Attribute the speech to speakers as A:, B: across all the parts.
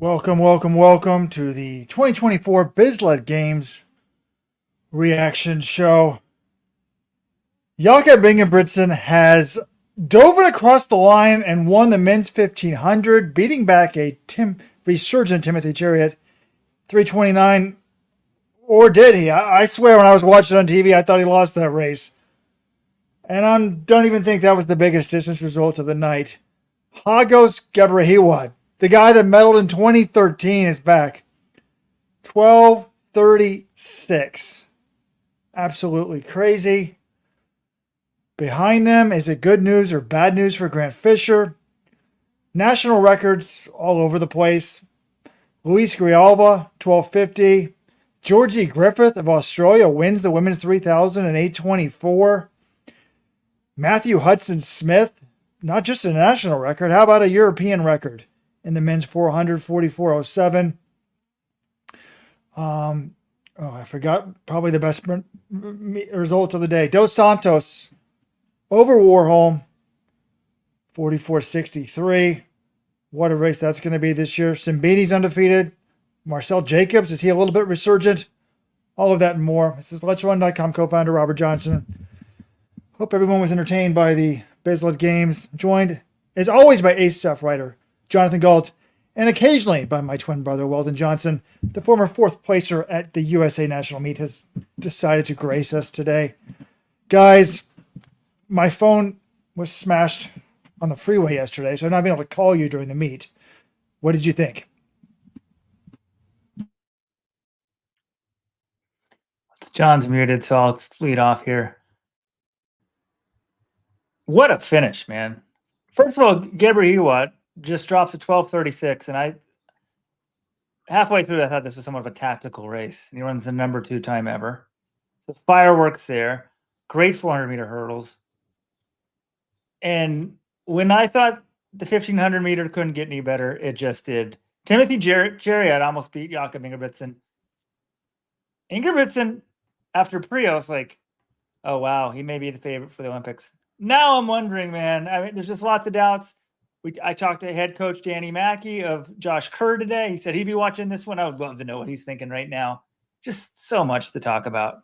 A: Welcome to the 2024 Bislett Games reaction show. Jakob Ingebrigtsen has dove across the line and won the men's 1500, beating back a resurgent Timothy Gebrhiwet 329. Or did he? I swear when I was watching on TV, I thought he lost that race. And I don't even think that was the biggest distance result of the night. Gebrhiwet, the guy that medaled in 2013, is back. 12:36. Absolutely crazy. Behind them, is it good news or bad news for Grant Fisher? National records all over the place. Luis Grijalva, 12:50. Georgie Griffith of Australia wins the women's 3,000 in 8:24. Matthew Hudson Smith, not just a national record, how about a European record in the men's 400, 44:07. I forgot probably the best result of the day. Dos Santos over Warholm, 44:63. What a race that's going to be this year. Simbini's undefeated. Marcel Jacobs, is he a little bit resurgent? All of that and more. This is LetsRun.com co-founder Robert Johnson. Hope everyone was entertained by the Bislett Games. Joined, as always, by ace stuff writer Jonathan Galt, and occasionally by my twin brother Weldon Johnson. The former fourth placer at the USA National Meet has decided to grace us today. Guys, my phone was smashed on the freeway yesterday, so I've not been able to call you during the meet. What did you think?
B: John's muted, so I'll lead off here. What a finish, man. First of all, Gebrhiwet just drops to 12:36, and halfway through I thought this was somewhat of a tactical race. He runs the number 2 time ever. So fireworks there. Great 400-meter hurdles. And when I thought the 1,500 meter couldn't get any better, it just did. Timothy Gebrhiwet almost beat Jakob Ingebrigtsen. Ingebrigtsen, after Prio, was like, oh, wow, he may be the favorite for the Olympics. Now I'm wondering, man. I mean, there's just lots of doubts. I talked to head coach Danny Mackey of Josh Kerr today. He said he'd be watching this one. I would love to know what he's thinking right now. Just so much to talk about.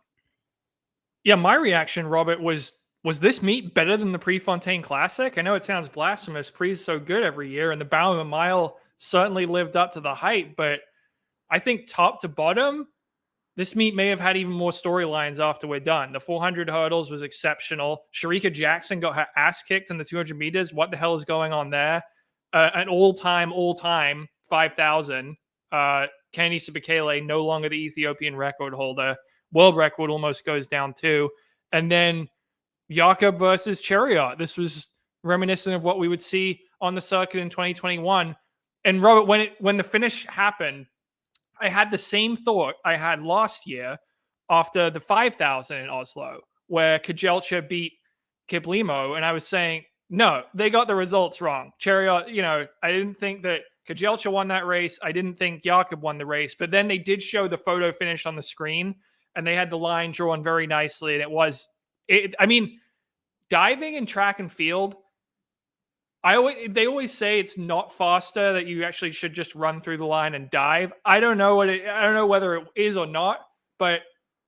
C: Yeah, my reaction, Robert, was this meet better than the Prefontaine Classic? I know it sounds blasphemous. Pre's so good every year, and the Bowerman Mile certainly lived up to the hype, but I think top to bottom, this meet may have had even more storylines after we're done. The 400 hurdles was exceptional. Shericka Jackson got her ass kicked in the 200 meters. What the hell is going on there? An all-time 5,000. Kenny Sibekele, no longer the Ethiopian record holder. World record almost goes down too. And then Jakob versus Gebrhiwet. This was reminiscent of what we would see on the circuit in 2021. And Robert, when the finish happened, I had the same thought I had last year after the 5,000 in Oslo, where Kejelcha beat Kiplimo, and I was saying, no, they got the results wrong. Gebrhiwet, I didn't think that Kejelcha won that race. I didn't think Jakob won the race, but then they did show the photo finish on the screen, and they had the line drawn very nicely, and diving in track and field, they always say it's not faster, that you actually should just run through the line and dive. I don't know whether it is or not, but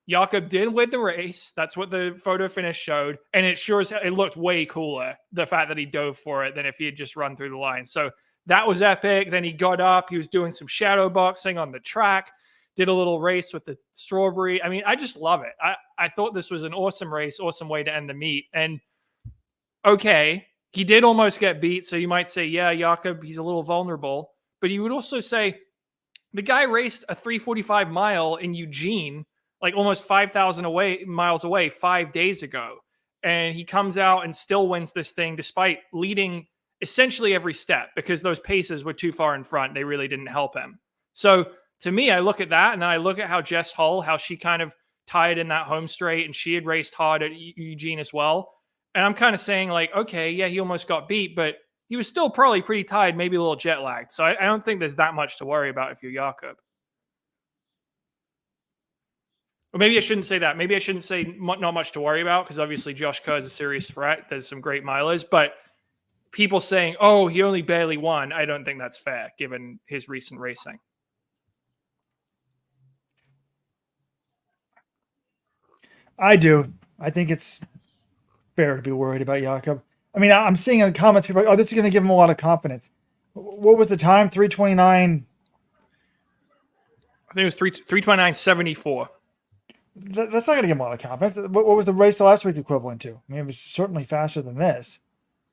C: Jakob did win the race. That's what the photo finish showed, and it looked way cooler, the fact that he dove for it, than if he had just run through the line. So that was epic. Then he got up. He was doing some shadow boxing on the track, did a little race with the strawberry. I mean, I just love it. I thought this was an awesome race, awesome way to end the meet. And okay, he did almost get beat, so you might say, yeah, Jakob, he's a little vulnerable. But you would also say the guy raced a 3:45 mile in Eugene, like almost 5,000 miles away 5 days ago. And he comes out and still wins this thing despite leading essentially every step, because those paces were too far in front. They really didn't help him. So to me, I look at that, and then I look at how Jess Hull, how she kind of tied in that home straight, and she had raced hard at Eugene as well. And I'm kind of saying, like, okay, yeah, he almost got beat, but he was still probably pretty tired, maybe a little jet lagged. So I don't think there's that much to worry about if you're Jakob. Or maybe I shouldn't say that. Maybe I shouldn't say not much to worry about, because obviously Josh Kerr is a serious threat. There's some great milers, but people saying, "Oh, he only barely won," I don't think that's fair given his recent racing.
A: I do. I think it's fair to be worried about Jakob. I mean, I'm seeing in the comments people, "Oh, this is going to give him a lot of confidence." What was the time? 3:29.
C: I think it was 3:29.74.
A: That's not going to give him a lot of confidence. What was the race last week equivalent to? I mean, it was certainly faster than this.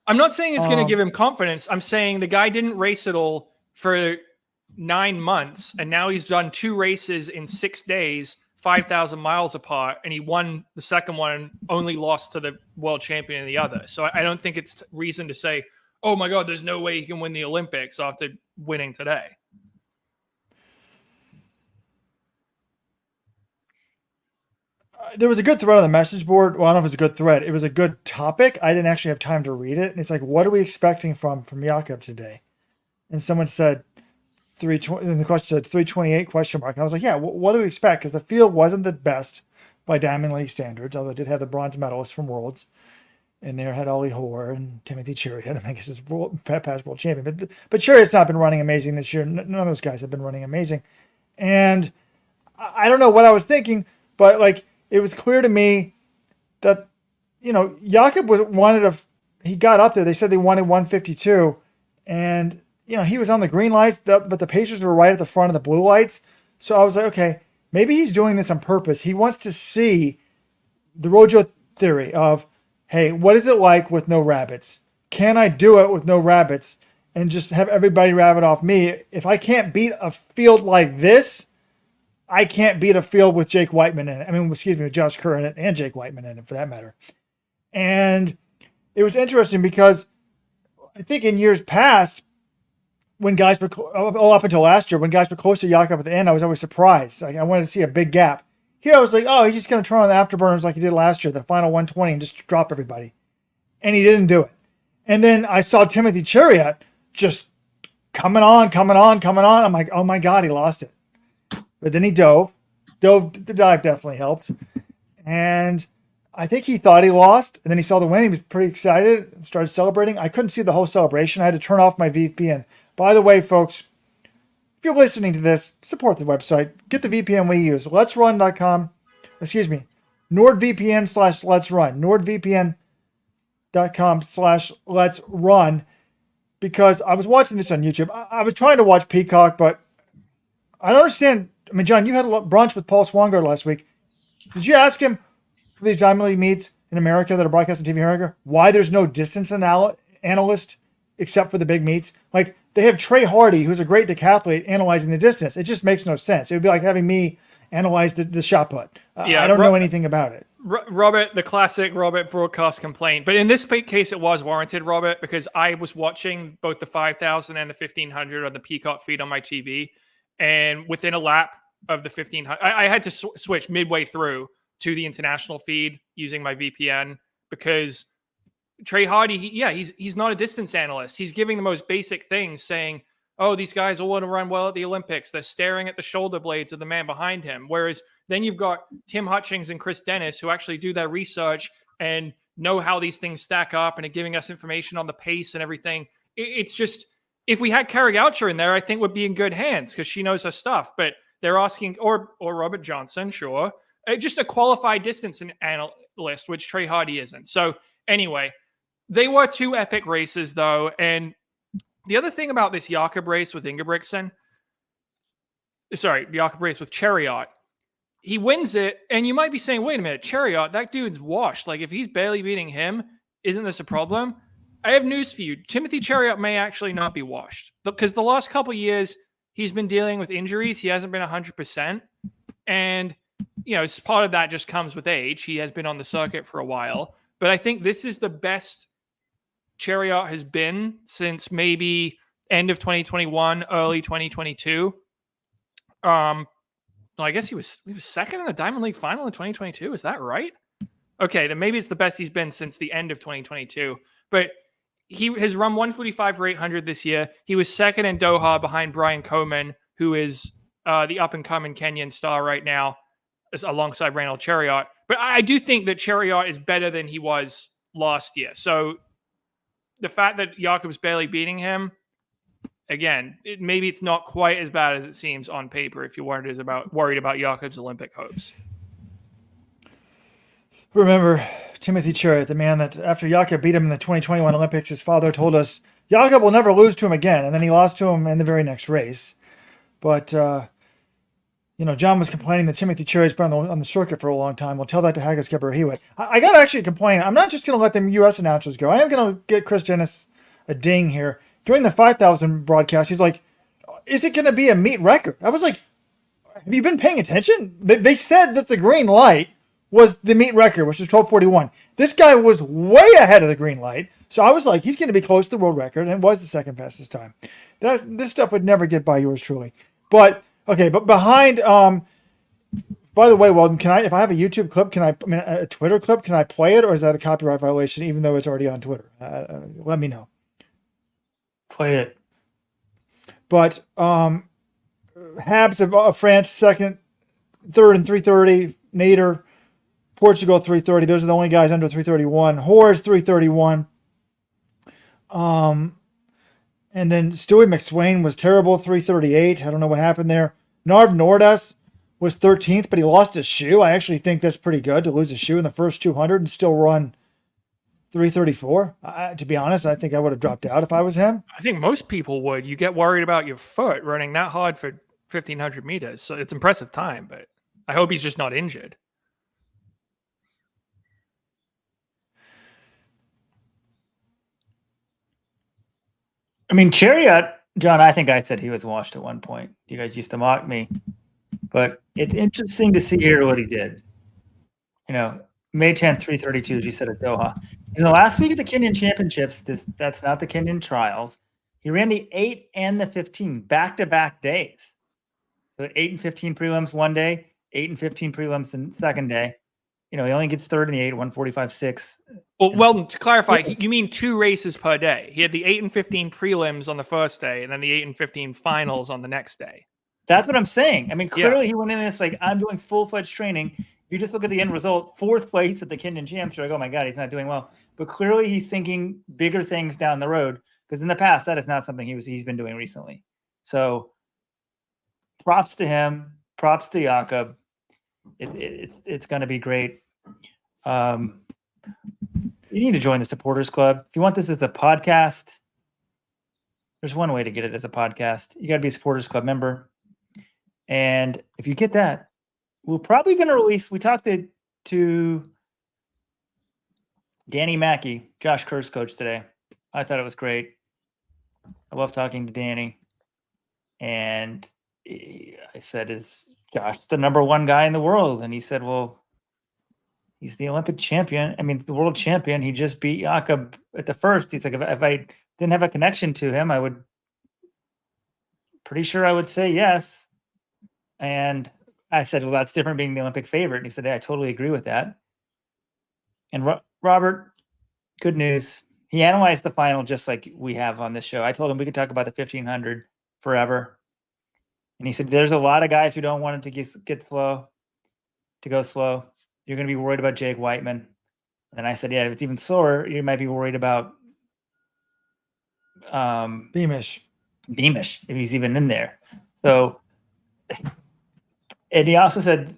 C: I'm not saying it's going to give him confidence. I'm saying the guy didn't race at all for 9 months, and now he's done 2 races in 6 days, 5,000 miles apart, and he won the second one and only lost to the world champion in the other. So I don't think it's reason to say, oh my God, there's no way he can win the Olympics after winning today.
A: There was a good thread on the message board. Well, I don't know if it was a good thread. It was a good topic. I didn't actually have time to read it. And it's like, what are we expecting from Jakob today? And someone said 320, and the question said 328 question mark. And I was like, yeah, what do we expect? Because the field wasn't the best by Diamond League standards, although it did have the bronze medalists from Worlds. And there had Ollie Hoare and Timothy Chariot. I guess he's past world champion. But Chariot's not been running amazing this year. None of those guys have been running amazing. And I don't know what I was thinking, but like, it was clear to me that, Jakob he got up there. They said they wanted 152. And, he was on the green lights, but the Pacers were right at the front of the blue lights. So I was like, okay, maybe he's doing this on purpose. He wants to see the Rojo theory of, hey, what is it like with no rabbits? Can I do it with no rabbits and just have everybody rabbit off me? If I can't beat a field like this, I can't beat a field with Jake Whiteman in it. I mean, with Josh Kerr in it and Jake Whiteman in it for that matter. And it was interesting because I think in years past, when guys were, up until last year, when guys were close to Jakob at the end, I was always surprised. Like, I wanted to see a big gap. Here I was like, oh, he's just going to turn on the afterburners like he did last year, the final 120, and just drop everybody. And he didn't do it. And then I saw Timothy Chariot just coming on. I'm like, oh my God, he lost it. But then he dove. The dive definitely helped. And I think he thought he lost. And then he saw the win. He was pretty excited. Started celebrating. I couldn't see the whole celebration. I had to turn off my VPN. By the way, folks, if you're listening to this, support the website. Get the VPN we use. Let'sRun.com. NordVPN/Let'sRun. NordVPN.com/Let'sRun. Because I was watching this on YouTube. I was trying to watch Peacock, but I don't understand. I mean, John, you had a brunch with Paul Swangard last week. Did you ask him for these Diamond League meets in America that are broadcast on TV in America why there's no distance analyst except for the big meets? Like, they have Trey Hardy, who's a great decathlete, analyzing the distance. It just makes no sense. It would be like having me analyze the shot put. I don't know anything about it.
C: Robert, the classic Robert broadcast complaint. But in this case, it was warranted, Robert, because I was watching both the 5,000 and the 1,500 on the Peacock feed on my TV. And within a lap of the 1,500, I had to switch midway through to the international feed using my VPN because Trey Hardy, he's not a distance analyst. He's giving the most basic things, saying, oh, these guys all want to run well at the Olympics. They're staring at the shoulder blades of the man behind him. Whereas then you've got Tim Hutchings and Chris Dennis who actually do their research and know how these things stack up and are giving us information on the pace and everything. It's just, if we had Kara Goucher in there, I think we'd be in good hands because she knows her stuff. But they're asking, or Robert Johnson, sure, just a qualified distance analyst, which Trey Hardy isn't. So anyway, they were 2 epic races, though. And the other thing about this Jakob race with Ingebrigtsen, Jakob race with Chariot, he wins it, and you might be saying, wait a minute, Chariot, that dude's washed. Like, if he's barely beating him, isn't this a problem? I have news for you. Timothy Chariot may actually not be washed because the last couple of years, he's been dealing with injuries. He hasn't been 100%. And, part of that just comes with age. He has been on the circuit for a while. But I think this is the best Chariot has been since maybe end of 2021, early 2022. I guess he was second in the Diamond League final in 2022. Is that right? Okay, then maybe it's the best he's been since the end of 2022. But he has run 145 for 800 this year. He was second in Doha behind Brian Coleman, who is the up-and-coming Kenyan star right now, alongside Randall Chariot. But I do think that Chariot is better than he was last year. So the fact that Jakob's barely beating him, again, maybe it's not quite as bad as it seems on paper if you're worried about Jakob's Olympic hopes.
A: Remember Timothy Chariot, the man that after Jakob beat him in the 2021 Olympics, his father told us Jakob will never lose to him again, and then he lost to him in the very next race. But John was complaining that Timothy Chariot's been on the circuit for a long time. We'll tell that to Haggis Gebrhiwet. I got to actually complain. I'm not just going to let them U.S. announcers go. I am going to get Chris Dennis a ding here. During the 5,000 broadcast, he's like, is it going to be a meet record? I was like, have you been paying attention? They said that the green light was the meet record, which is 12:41. This guy was way ahead of the green light. So I was like, he's going to be close to the world record, and it was the second fastest time. This stuff would never get by yours truly. But behind, by the way, Weldon, if I have a YouTube clip, a Twitter clip, can I play it, or is that a copyright violation, even though it's already on Twitter? Let me know.
B: Play it.
A: But Habs of France, third and 3:30. Nader, Portugal 3:30. Those are the only guys under 3:31. Hoare 3:31. And then Stewie McSwain was terrible, 3:38. I don't know what happened there. Narv Nordas was 13th, but he lost his shoe. I actually think that's pretty good to lose a shoe in the first 200 and still run 3:34. To be honest, I think I would have dropped out if I was him.
C: I think most people would. You get worried about your foot running that hard for 1,500 meters. So it's impressive time, but I hope he's just not injured.
B: I mean, Chariot, John, I think I said he was washed at one point. You guys used to mock me. But it's interesting to see here what he did. May 10th, 3:32, as you said, at Doha. In the last week of the Kenyan Championships, that's not the Kenyan Trials, he ran the 8 and the 15 back-to-back days. So 8 and 15 prelims one day, 8 and 15 prelims the second day. He only gets third in the 8, 1:45.6.
C: Well, to clarify, you mean 2 races per day. He had the 8 and 15 prelims on the first day, and then the 8 and 15 finals on the next day.
B: That's what I'm saying. I mean, clearly he went in this like, I'm doing full-fledged training. If you just look at the end result, 4th place at the Kenyan Champs, you're like, oh my God, he's not doing well. But clearly he's thinking bigger things down the road, because in the past, that is not something he's been doing recently. So props to him. Props to Jakob. It's going to be great. You need to join the Supporters Club. If you want this as a podcast, there's one way to get it as a podcast. You got to be a Supporters Club member. And if you get that, we're probably going to release, we talked to Danny Mackey, Josh Kerr's coach today. I thought it was great. I love talking to Danny. And I said, is Josh the number 1 guy in the world? And he said, well, he's the Olympic champion. I mean, the world champion. He just beat Jakob at the first. He's like, if I didn't have a connection to him, pretty sure I would say yes. And I said, well, that's different being the Olympic favorite. And he said, hey, I totally agree with that. And Robert, good news. He analyzed the final just like we have on this show. I told him we could talk about the 1,500 forever. And he said, there's a lot of guys who don't want it to get slow, to go slow. You're going to be worried about Jake Whiteman. And I said, yeah, if it's even slower, you might be worried about
A: Beamish,
B: if he's even in there. So, and he also said,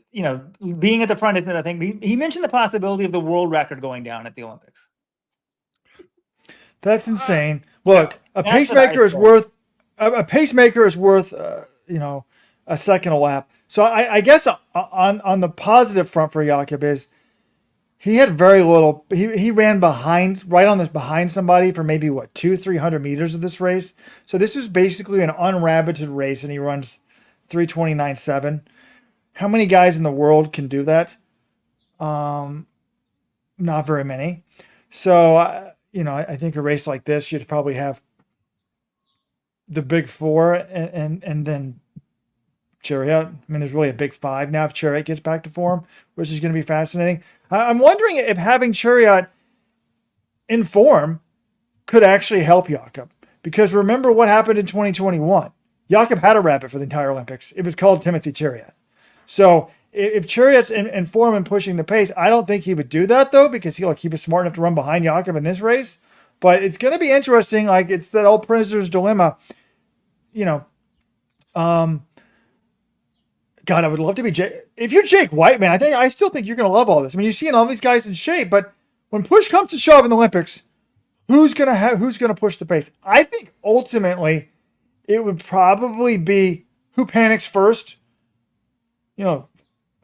B: being at the front isn't a thing. He mentioned the possibility of the world record going down at the Olympics.
A: That's insane. Look, a pacemaker is worth a second a lap. So I guess on the positive front for Jakob is he had very little. He ran behind somebody for maybe 200-300 meters of this race. So this is basically an unrabbited race, and he runs 3:29.7. How many guys in the world can do that? Not very many. So I think a race like this, you'd probably have the big 4 and then Chariot. I mean, there's really a big 5 now if Chariot gets back to form, which is going to be fascinating. I'm wondering if having Chariot in form could actually help Jakob. Because remember what happened in 2021. Jakob had a rabbit for the entire Olympics. It was called Timothy Chariot. So if Chariot's in form and pushing the pace, I don't think he would do that, though, because he was smart enough to run behind Jakob in this race. But it's going to be interesting. Like, it's that old prisoner's dilemma. You know, God, I would love to be if you're Jake Whiteman, I still think you're going to love all this. I mean, you're seeing all these guys in shape, but when push comes to shove in the Olympics, who's going to push the pace? I think ultimately it would probably be who panics first. You know,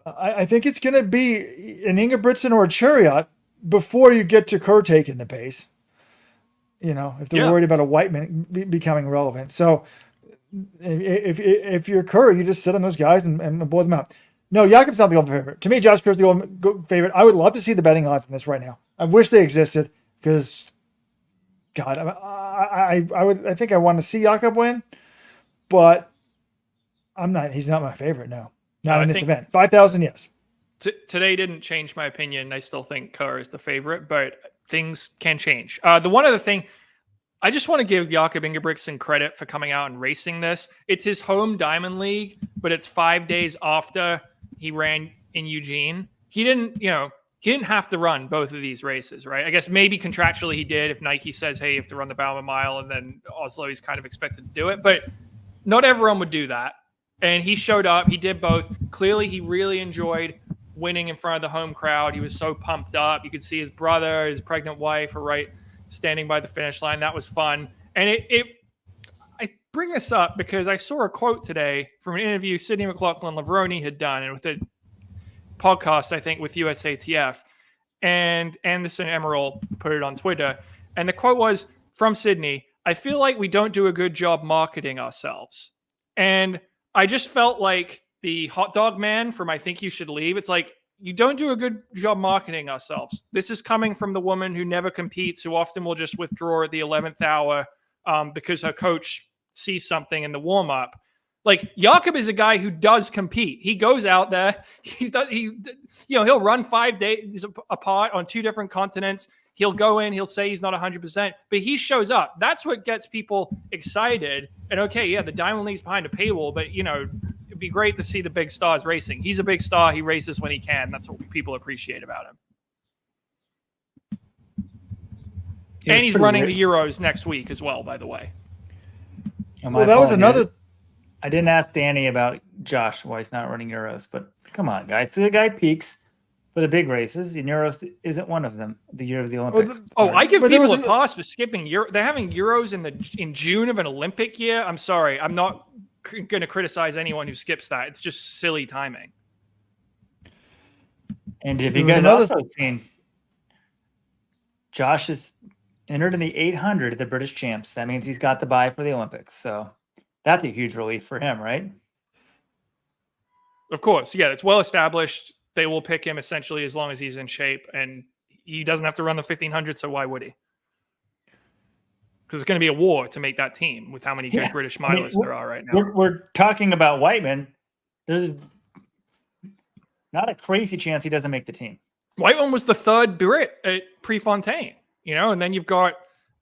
A: I think it's going to be an Ingebrigtsen or a Chariot before you get to Kerr taking the pace. You know, if they're worried about a Whiteman becoming relevant. So if you're Kerr, you just sit on those guys and blow them out. No, Jakob's not the old favorite. To me, Josh Kerr's the old favorite. I would love to see the betting odds in this right now. I wish they existed because, God, I think I want to see Jakob win, but I'm not. He's not my favorite. No, not in this event. 5,000, yes.
C: Today didn't change my opinion. I still think Kerr is the favorite, but things can change. The one other thing, I just want to give Jakob Ingebrigtsen credit for coming out and racing this. It's his home Diamond League, but it's 5 days after he ran in Eugene. He didn't have to run both of these races, right? I guess maybe contractually he did if Nike says, hey, you have to run the Bowerman Mile, and then Oslo he's kind of expected to do it. But not everyone would do that. And he showed up. He did both. Clearly, he really enjoyed winning in front of the home crowd. He was so pumped up. You could see his brother, his pregnant wife are standing by the finish line. That was fun. And I bring this up because I saw a quote today from an interview Sydney McLaughlin-Lavroni had done, and with a podcast, I think, with USATF, and Anderson Emerald put it on Twitter. And the quote was from Sydney, "I feel like we don't do a good job marketing ourselves." And I just felt like the hot dog man from I Think You Should Leave. It's like, you don't do a good job marketing ourselves. This is coming from the woman who never competes, who often will just withdraw at the 11th hour because her coach sees something in the warm-up. Like, Jakob is a guy who does compete. He goes out there. He'll run 5 days apart on 2 different continents. He'll go in. He'll say he's not 100%, but he shows up. That's what gets people excited. And okay, yeah, the Diamond League's behind a paywall, but it'd be great to see the big stars racing. He's a big star. He races when he can. That's what people appreciate about him. And he's running the Euros next week as well, by the way.
A: Well, that was another.
B: I didn't ask Danny about Josh why he's not running Euros, but come on, guys. The guy peaks for the big races, and Euros isn't one of them. The year of the Olympics.
C: I give people a pass for skipping Euro. They're having Euros in June of an Olympic year. I'm sorry. I'm not going to criticize anyone who skips that. It's just silly timing.
B: And if you guys also seen, Josh is entered in the 800 at the British Champs. That means he's got the bye for the Olympics. So that's a huge relief for him, right?
C: Of course. Yeah, it's well established. They will pick him essentially as long as he's in shape, and he doesn't have to run the 1500, so why would he? Because it's going to be a war to make that team with how many good British milers there are right now.
B: We're talking about Whiteman. There's not a crazy chance he doesn't make the team.
C: Whiteman was the third Brit at Prefontaine, and then you've got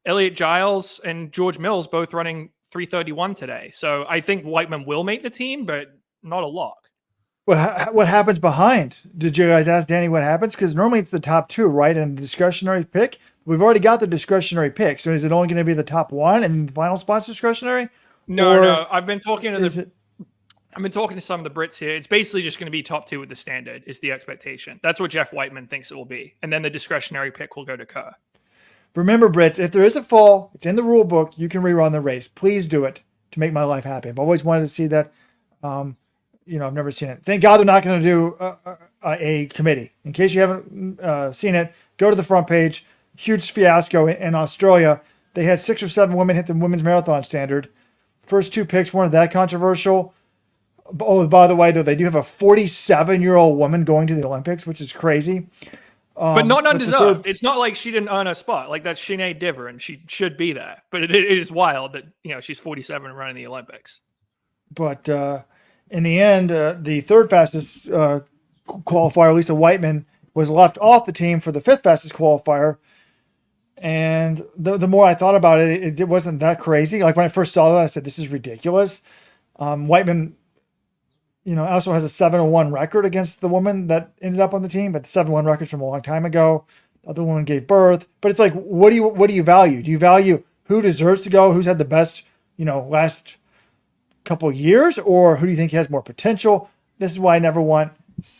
C: Elliot Giles and George Mills both running 3:31 today. So I think Whiteman will make the team, but not a lock.
A: What happens behind? Did you guys ask Danny what happens? Because normally it's the top 2, right? And discretionary pick. We've already got the discretionary pick. So is it only going to be the top 1 and the final spot's discretionary?
C: No. I've been talking to some of the Brits here. It's basically just going to be top 2 with the standard is the expectation. That's what Jeff Whiteman thinks it will be. And then the discretionary pick will go to Kerr.
A: Remember, Brits, if there is a fall, it's in the rule book. You can rerun the race. Please do it to make my life happy. I've always wanted to see that. I've never seen it. Thank God they're not going to do a committee. In case you haven't seen it, go to the front page. Huge fiasco in Australia. They had 6 or 7 women hit the women's marathon standard. First 2 picks weren't that controversial. Oh, by the way, though, they do have a 47-year-old woman going to the Olympics, which is crazy.
C: But not undeserved. It's not like she didn't earn a spot. Like, that's Sinead Diver, and she should be there. But it is wild that she's 47 and running the Olympics.
A: But in the end, the third fastest qualifier, Lisa Whiteman, was left off the team for the 5th fastest qualifier. And the more I thought about it, it wasn't that crazy. Like when I first saw that, I said, this is ridiculous. Whiteman, also has a 7-1 record against the woman that ended up on the team, but the 7-1 record's from a long time ago. The other one gave birth. But it's like, what do you value? Do you value who deserves to go, who's had the best, last couple of years, or who do you think has more potential? This is why I never want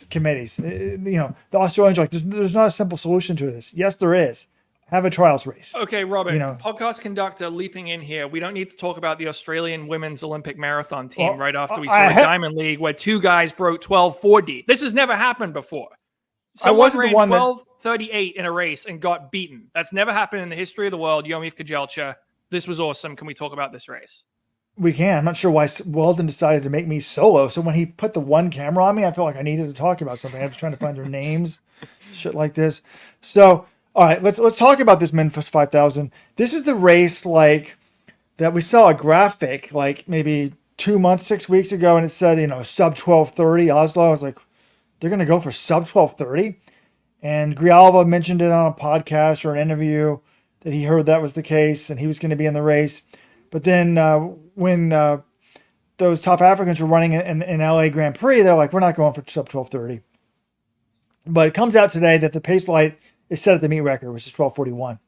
A: committees. The Australians are like, there's not a simple solution to this. Yes, there is. Have a trials race.
C: Okay, Robert, podcast conductor leaping in here. We don't need to talk about the Australian women's Olympic marathon team right after we saw the Diamond League where 2 guys broke 12:40. This has never happened before. Someone ran 12:38 in a race and got beaten. That's never happened in the history of the world. Yomif Kejelcha. This was awesome. Can we talk about this race?
A: We can. I'm not sure why Weldon decided to make me solo. So when he put the one camera on me, I felt like I needed to talk about something. I was trying to find their names, shit like this. So, all right, let's talk about this Memphis 5000. This is the race like that we saw a graphic like maybe 2 months, 6 weeks ago, and it said, sub 12:30 Oslo. I was like, they're going to go for sub 12:30. And Grijalva mentioned it on a podcast or an interview that he heard that was the case and he was going to be in the race. But then when those top Africans were running in LA Grand Prix, they're like, we're not going for sub 12:30. But it comes out today that the pace light is set at the meet record, which is 12:41.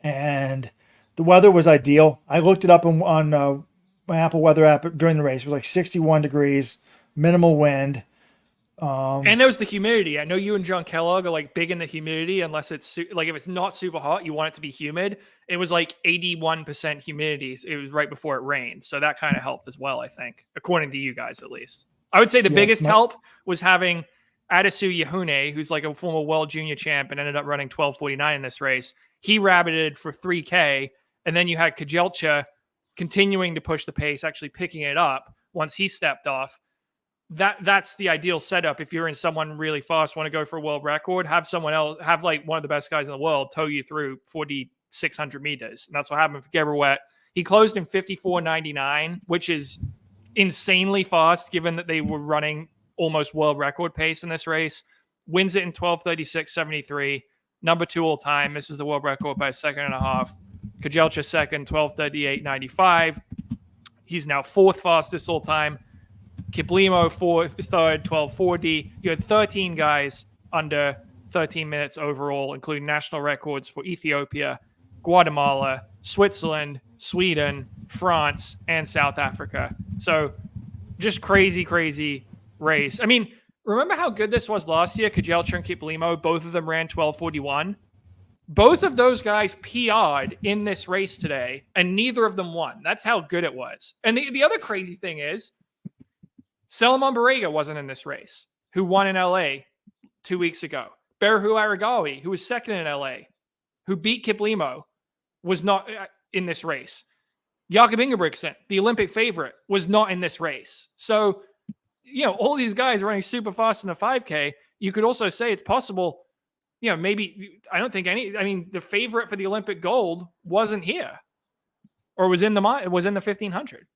A: And the weather was ideal. I looked it up on my Apple Weather app during the race. It was like 61 degrees, minimal wind.
C: And there was the humidity. I know you and John Kellogg are like big in the humidity, unless it's like if it's not super hot, you want it to be humid. It was like 81% humidity. It was right before it rained. So that kind of helped as well, I think, according to you guys, at least. I would say the biggest help was having Adisu Yahune, who's like a former world junior champ and ended up running 12:49 in this race. He rabbited for 3K. And then you had Kejelcha continuing to push the pace, actually picking it up once he stepped off. That's the ideal setup. If you're in someone really fast, want to go for a world record, have someone else, have like one of the best guys in the world tow you through 4,600 meters. And that's what happened for Gebrhiwet. He closed in 54.99, which is insanely fast given that they were running almost world record pace in this race. Wins it in 12:36.73, number 2 all time. This is the world record by a second and a half. Kejelcha second, 12:38.95. He's now 4th fastest all time. Gebrhiwet third, 12:40. You had 13 guys under 13 minutes overall, including national records for Ethiopia, Guatemala, Switzerland, Sweden, France, and South Africa. So just crazy, crazy race. I mean, remember how good this was last year? Kejelcha and Gebrhiwet, both of them ran 12:41. Both of those guys PR'd in this race today, and neither of them won. That's how good it was. And the other crazy thing is, Salomon Barega wasn't in this race, who won in LA 2 weeks ago. Gebrhiwet Aragawi, who was second in LA, who beat Gebrhiwet, was not in this race. Jakob Ingebrigtsen, the Olympic favorite, was not in this race. So, all these guys running super fast in the 5K, you could also say it's possible, maybe, the favorite for the Olympic gold wasn't here or was in the 1500.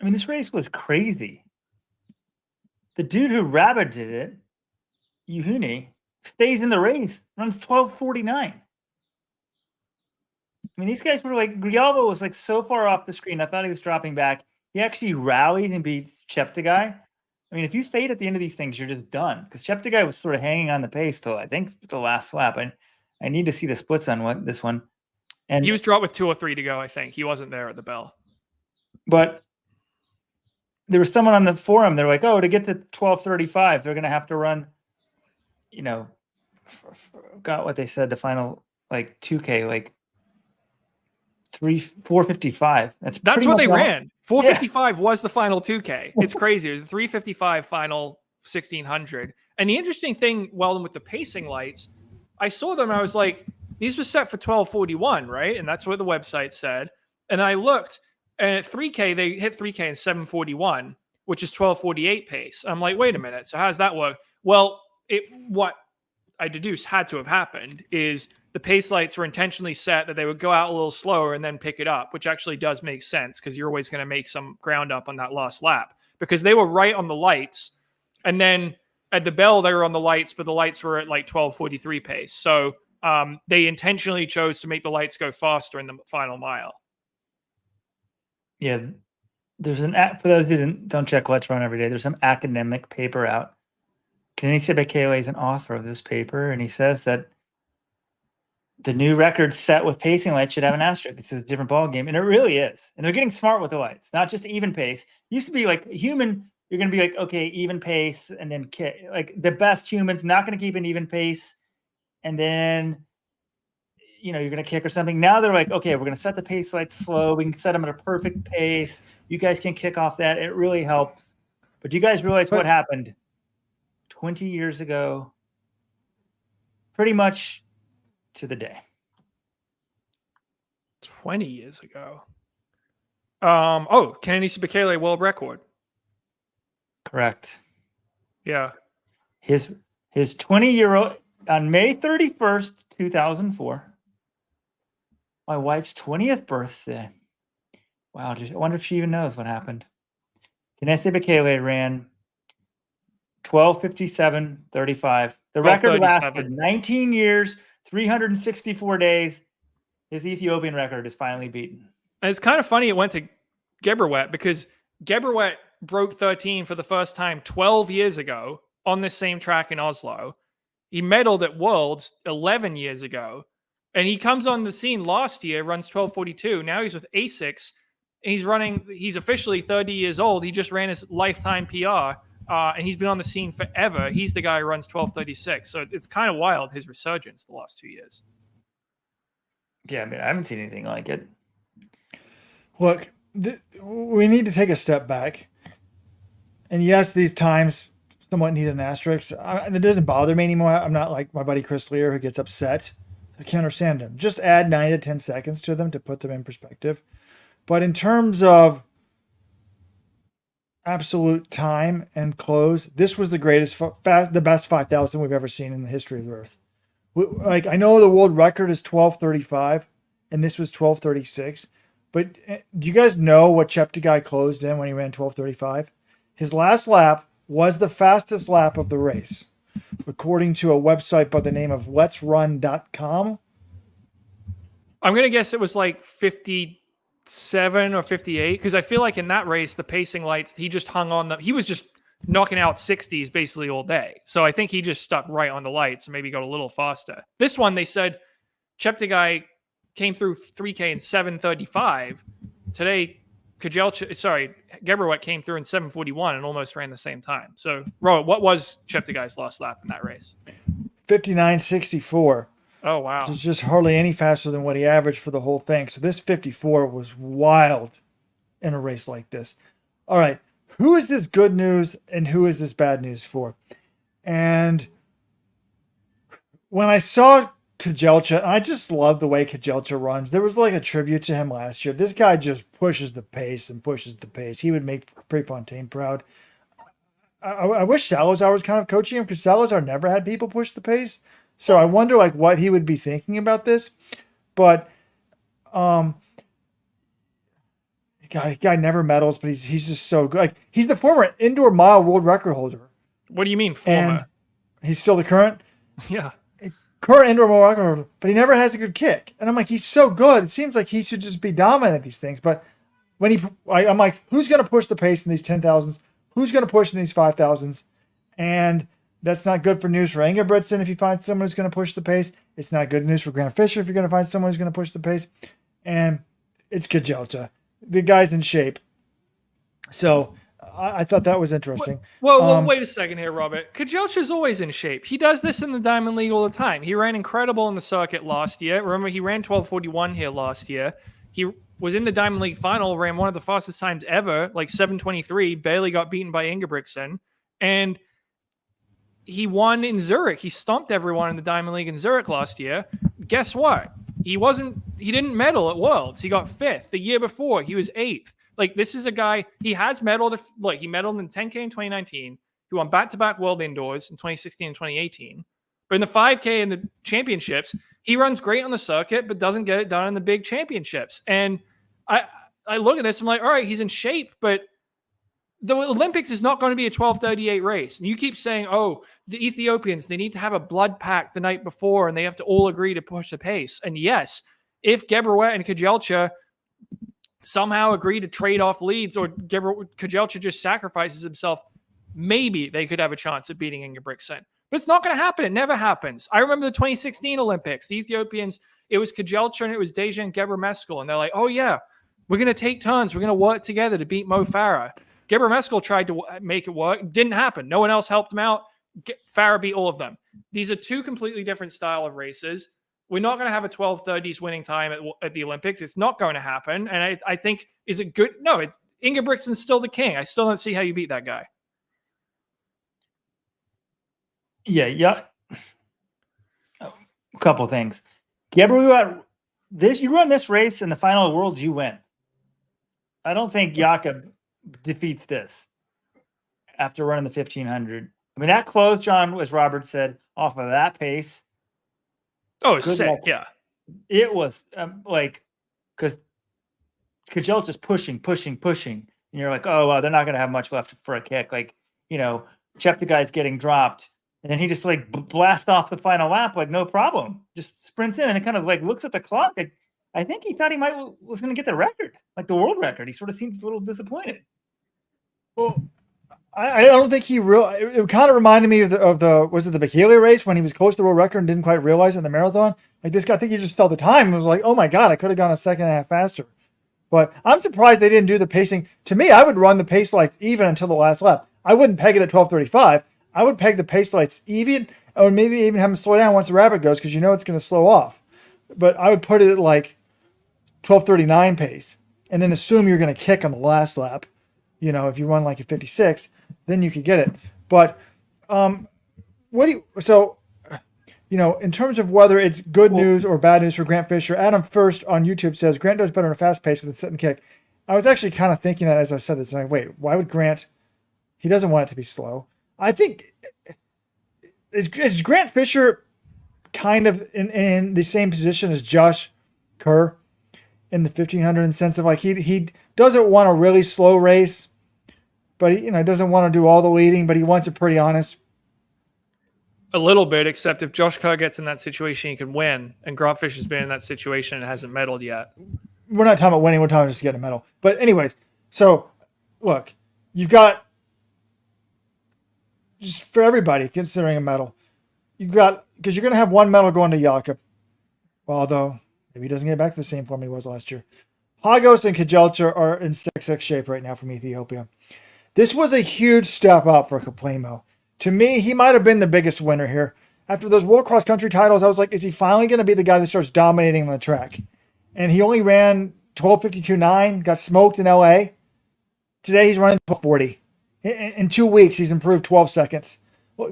B: I mean, this race was crazy. The dude who rabbited it, Yahune, stays in the race, runs 12:49. I mean, these guys were like, Grijalva was like so far off the screen. I thought he was dropping back. He actually rallied and beats Cheptegei. I mean, if you fade at the end of these things, you're just done. Because Cheptegei was sort of hanging on the pace till I think the last lap. And I need to see the splits on this one. And
C: he was dropped with 2 or 3 to go, I think. He wasn't there at the bell. But
B: there was someone on the forum, they're like, to get to 12:35, they're going to have to run, forgot what they said, the final, 2K, 4:55. That's
C: what they ran. 4:55 was the final 2K. It's crazy. It was a 3:55 final 1600. And the interesting thing, Weldon, with the pacing lights, I saw them. I was like, these were set for 12:41, right? And that's what the website said. And I looked, and at 3K, they hit 3K in 7:41, which is 12:48 pace. I'm like, wait a minute. So how does that work? Well, what I deduce had to have happened is the pace lights were intentionally set that they would go out a little slower and then pick it up, which actually does make sense because you're always going to make some ground up on that last lap because they were right on the lights. And then at the bell, they were on the lights, but the lights were at 12:43 pace. So they intentionally chose to make the lights go faster in the final mile.
B: Yeah. There's for those who don't check Let's Run every day, there's some academic paper out Kenenisa Bekele is an author of this paper, and he says that the new record set with pacing lights should have an asterisk. It's a different ball game, and it really is. And they're getting smart with the lights, not just even pace. Used to be like human, you're going to be like, okay, even pace, and then like the best humans not going to keep an even pace, and then you're going to kick or something. Now they're like, okay, we're going to set the pace lights slow. We can set them at a perfect pace. You guys can kick off that. It really helps. But do you guys realize what happened 20 years ago? Pretty much to the day.
C: 20 years ago. Kenenisa Bekele world record.
B: Correct.
C: Yeah.
B: His 20-year-old on May 31st, 2004. My wife's 20th birthday. Wow, I wonder if she even knows what happened. Kenenisa Bekele ran 12:57:35. The record lasted 19 years, 364 days. His Ethiopian record is finally beaten.
C: And it's kind of funny it went to Gebrhiwet because Gebrhiwet broke 13 for the first time 12 years ago on this same track in Oslo. He medaled at Worlds 11 years ago. And he comes on the scene last year, runs 12:42. Now he's with ASICS. And he's officially 30 years old. He just ran his lifetime PR. And he's been on the scene forever. He's the guy who runs 12:36. So it's kind of wild, his resurgence the last 2 years.
A: Yeah,
B: I mean, I haven't seen anything like it.
A: Look, we need to take a step back. And yes, these times somewhat need an asterisk. It doesn't bother me anymore. I'm not like my buddy Chris Lear who gets upset. I can't understand him. Just add 9 to 10 seconds to them to put them in perspective. But in terms of absolute time and close, this was the greatest, the best 5,000 we've ever seen in the history of the Earth. Like, I know the world record is 12:35, and this was 12:36. But do you guys know what Cheptegei closed in when he ran 12:35? His last lap was the fastest lap of the race, according to a website by the name of letsrun.com.
C: I'm going to guess it was like 57 or 58, because I feel like in that race, the pacing lights, he just hung on he was just knocking out 60s basically all day. So I think he just stuck right on the lights and maybe got a little faster. This one, they said Cheptegei came through 3K in 7:35. Today, Gebrhiwet came through in 7:41 and almost ran the same time. So, Robert, what was Cheptegei's last lap in that race?
A: 59:64.
C: Oh, wow.
A: Which is just hardly any faster than what he averaged for the whole thing. So this 54 was wild in a race like this. All right. Who is this good news and who is this bad news for? And when I saw Kejelcha, I just love the way Kejelcha runs. There was like a tribute to him last year. This guy just pushes the pace and pushes the pace. He would make Prefontaine proud. I wish Salazar was kind of coaching him, because Salazar never had people push the pace. So I wonder like what he would be thinking about this. But guy never medals, but he's just so good. Like, he's the former indoor mile world record holder.
C: What do you mean former?
A: And he's still the current?
C: Yeah.
A: Current indoor mile record holder, but he never has a good kick. And I'm like, he's so good. It seems like he should just be dominant at these things. But when I'm like, who's going to push the pace in these 10,000s? Who's going to push in these 5,000s? And that's not good for news for Ingebrigtsen if you find someone who's going to push the pace. It's not good news for Grant Fisher if you're going to find someone who's going to push the pace. And it's Kejelcha. The guy's in shape. So I thought that was interesting.
C: Well, wait a second here, Robert. Kejelcha's always in shape. He does this in the Diamond League all the time. He ran incredible in the circuit last year. Remember, he ran 12:41 here last year. He was in the Diamond League final, ran one of the fastest times ever, like 7:23, barely got beaten by Ingebrigtsen. And he won in Zurich. He stomped everyone in the Diamond League in Zurich last year. Guess what? He didn't medal at Worlds. He got 5th. The year before, he was 8th. Like, this is a guy, he has medaled. He medaled in 10K in 2019. He won back-to-back World Indoors in 2016 and 2018. But in the 5K and the championships, he runs great on the circuit, but doesn't get it done in the big championships. And I look at this, I'm like, all right, he's in shape, but the Olympics is not going to be a 12:38 race. And you keep saying, oh, the Ethiopians, they need to have a blood pact the night before, and they have to all agree to push the pace. And yes, if Gebrhiwet and Kejelcha somehow agree to trade off leads, or Kejelcha just sacrifices himself, maybe they could have a chance at beating Ingebrigtsen. But it's not going to happen. It never happens. I remember the 2016 Olympics. The Ethiopians, it was Kajelcha and it was Dejan Gebrhiwet. And they're like, oh, yeah, we're going to take turns. We're going to work together to beat Mo Farah. Gebrhiwet tried to make it work. Didn't happen. No one else helped him out. Farah beat all of them. These are two completely different style of races. We're not going to have a 12:30s winning time at the Olympics. It's not going to happen. And I think, is it good? No, it's Ingebrigtsen's still the king. I still don't see how you beat that guy.
B: Yeah. A couple things. Gebrhiwet, you run this race in the final of Worlds, you win. I don't think Jakob defeats this after running the 1500. I mean, that close, John, as Robert said, off of that pace.
C: Oh, it's sick.
B: Luck.
C: Yeah.
B: It was because Kajel's just pushing. And you're like, oh, well, they're not going to have much left for a kick. Like, the guy's getting dropped. And then he just blasts off the final lap, no problem. Just sprints in and then kind of looks at the clock. I think he thought he was going to get the record, the world record. He sort of seemed a little disappointed.
A: Well, I don't think it kind of reminded me of the was it the Bislett race when he was close to the world record and didn't quite realize it in the marathon? This guy, I think he just felt the time and was like, oh my God, I could have gone a second and a half faster. But I'm surprised they didn't do the pacing. To me, I would run the pace lights even until the last lap. I wouldn't peg it at 12:35. I would peg the pace lights even, or maybe even have them slow down once the rapid goes because it's going to slow off. But I would put it at 12:39 pace and then assume you're going to kick on the last lap. If you run at 56, then you could get it. But in terms of whether it's good news or bad news for Grant Fisher, Adam First on YouTube says Grant does better in a fast pace with a sit and kick. I was actually kind of thinking that as I said this, wait, why would Grant? He doesn't want it to be slow. I think is Grant Fisher kind of in the same position as Josh Kerr in the 1500 in the sense of he doesn't want a really slow race. But he, doesn't want to do all the leading, but he wants it pretty honest.
C: A little bit, except if Josh Kerr gets in that situation, he can win. And Grant Fisher's been in that situation and hasn't medaled yet.
A: We're not talking about winning. We're talking about just getting a medal. But anyways, so look, you've got just for everybody considering a medal, because you're going to have one medal going to Jakob. Although maybe he doesn't get back to the same form he was last year. Hagos and Kajelcha are in 6-6 shape right now from Ethiopia. This was a huge step up for Gebrhiwet. To me, he might have been the biggest winner here. After those World Cross Country titles, I was like, is he finally going to be the guy that starts dominating on the track? And he only ran 12:52.9, got smoked in LA. Today, he's running 12:40. In 2 weeks, he's improved 12 seconds.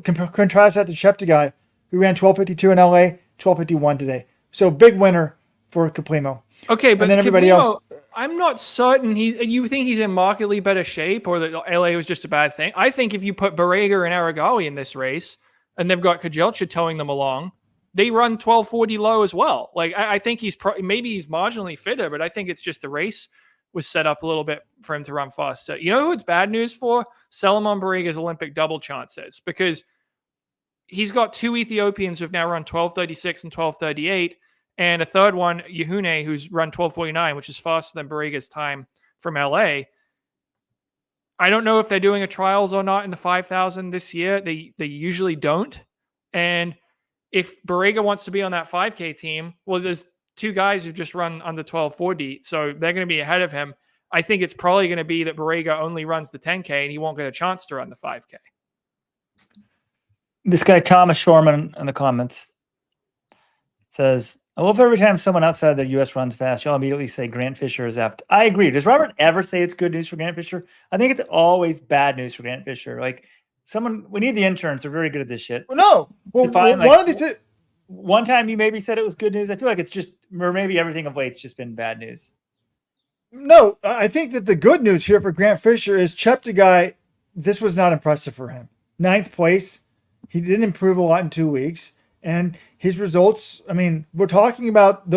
A: Contrast that to Cheptegei, who ran 12:52 in LA, 12:51 today. So big winner for Gebrhiwet.
C: Okay, but
A: then everybody else.
C: I'm not certain you think he's in markedly better shape or that LA was just a bad thing. I think if you put Barega and Aragawi in this race and they've got Kajelcha towing them along, they run 12:40 low as well. I think maybe he's marginally fitter, but I think it's just the race was set up a little bit for him to run faster. You know who it's bad news for? Solomon Barega's Olympic double chances, because he's got two Ethiopians who've now run 12:36 and 12:38. And a third one, Yehune, who's run 12:49, which is faster than Barega's time from LA. I don't know if they're doing a trials or not in the 5,000 this year. They usually don't. And if Barega wants to be on that 5K team, well, there's two guys who've just run under 12:40, so they're going to be ahead of him. I think it's probably going to be that Barega only runs the 10K and he won't get a chance to run the 5K.
B: This guy, Thomas Shorman, in the comments says, I love every time someone outside the U.S. runs fast, y'all immediately say Grant Fisher is apt. I agree. Does Robert ever say it's good news for Grant Fisher? I think it's always bad news for Grant Fisher. We need the interns. They're very good at this shit.
A: Well, no. Well,
B: one time you maybe said it was good news. I feel like it's just, or maybe everything of late's just been bad news.
A: No, I think that the good news here for Grant Fisher is Cheptegei. This was not impressive for him. 9th place. He didn't improve a lot in 2 weeks. And his results, we're talking about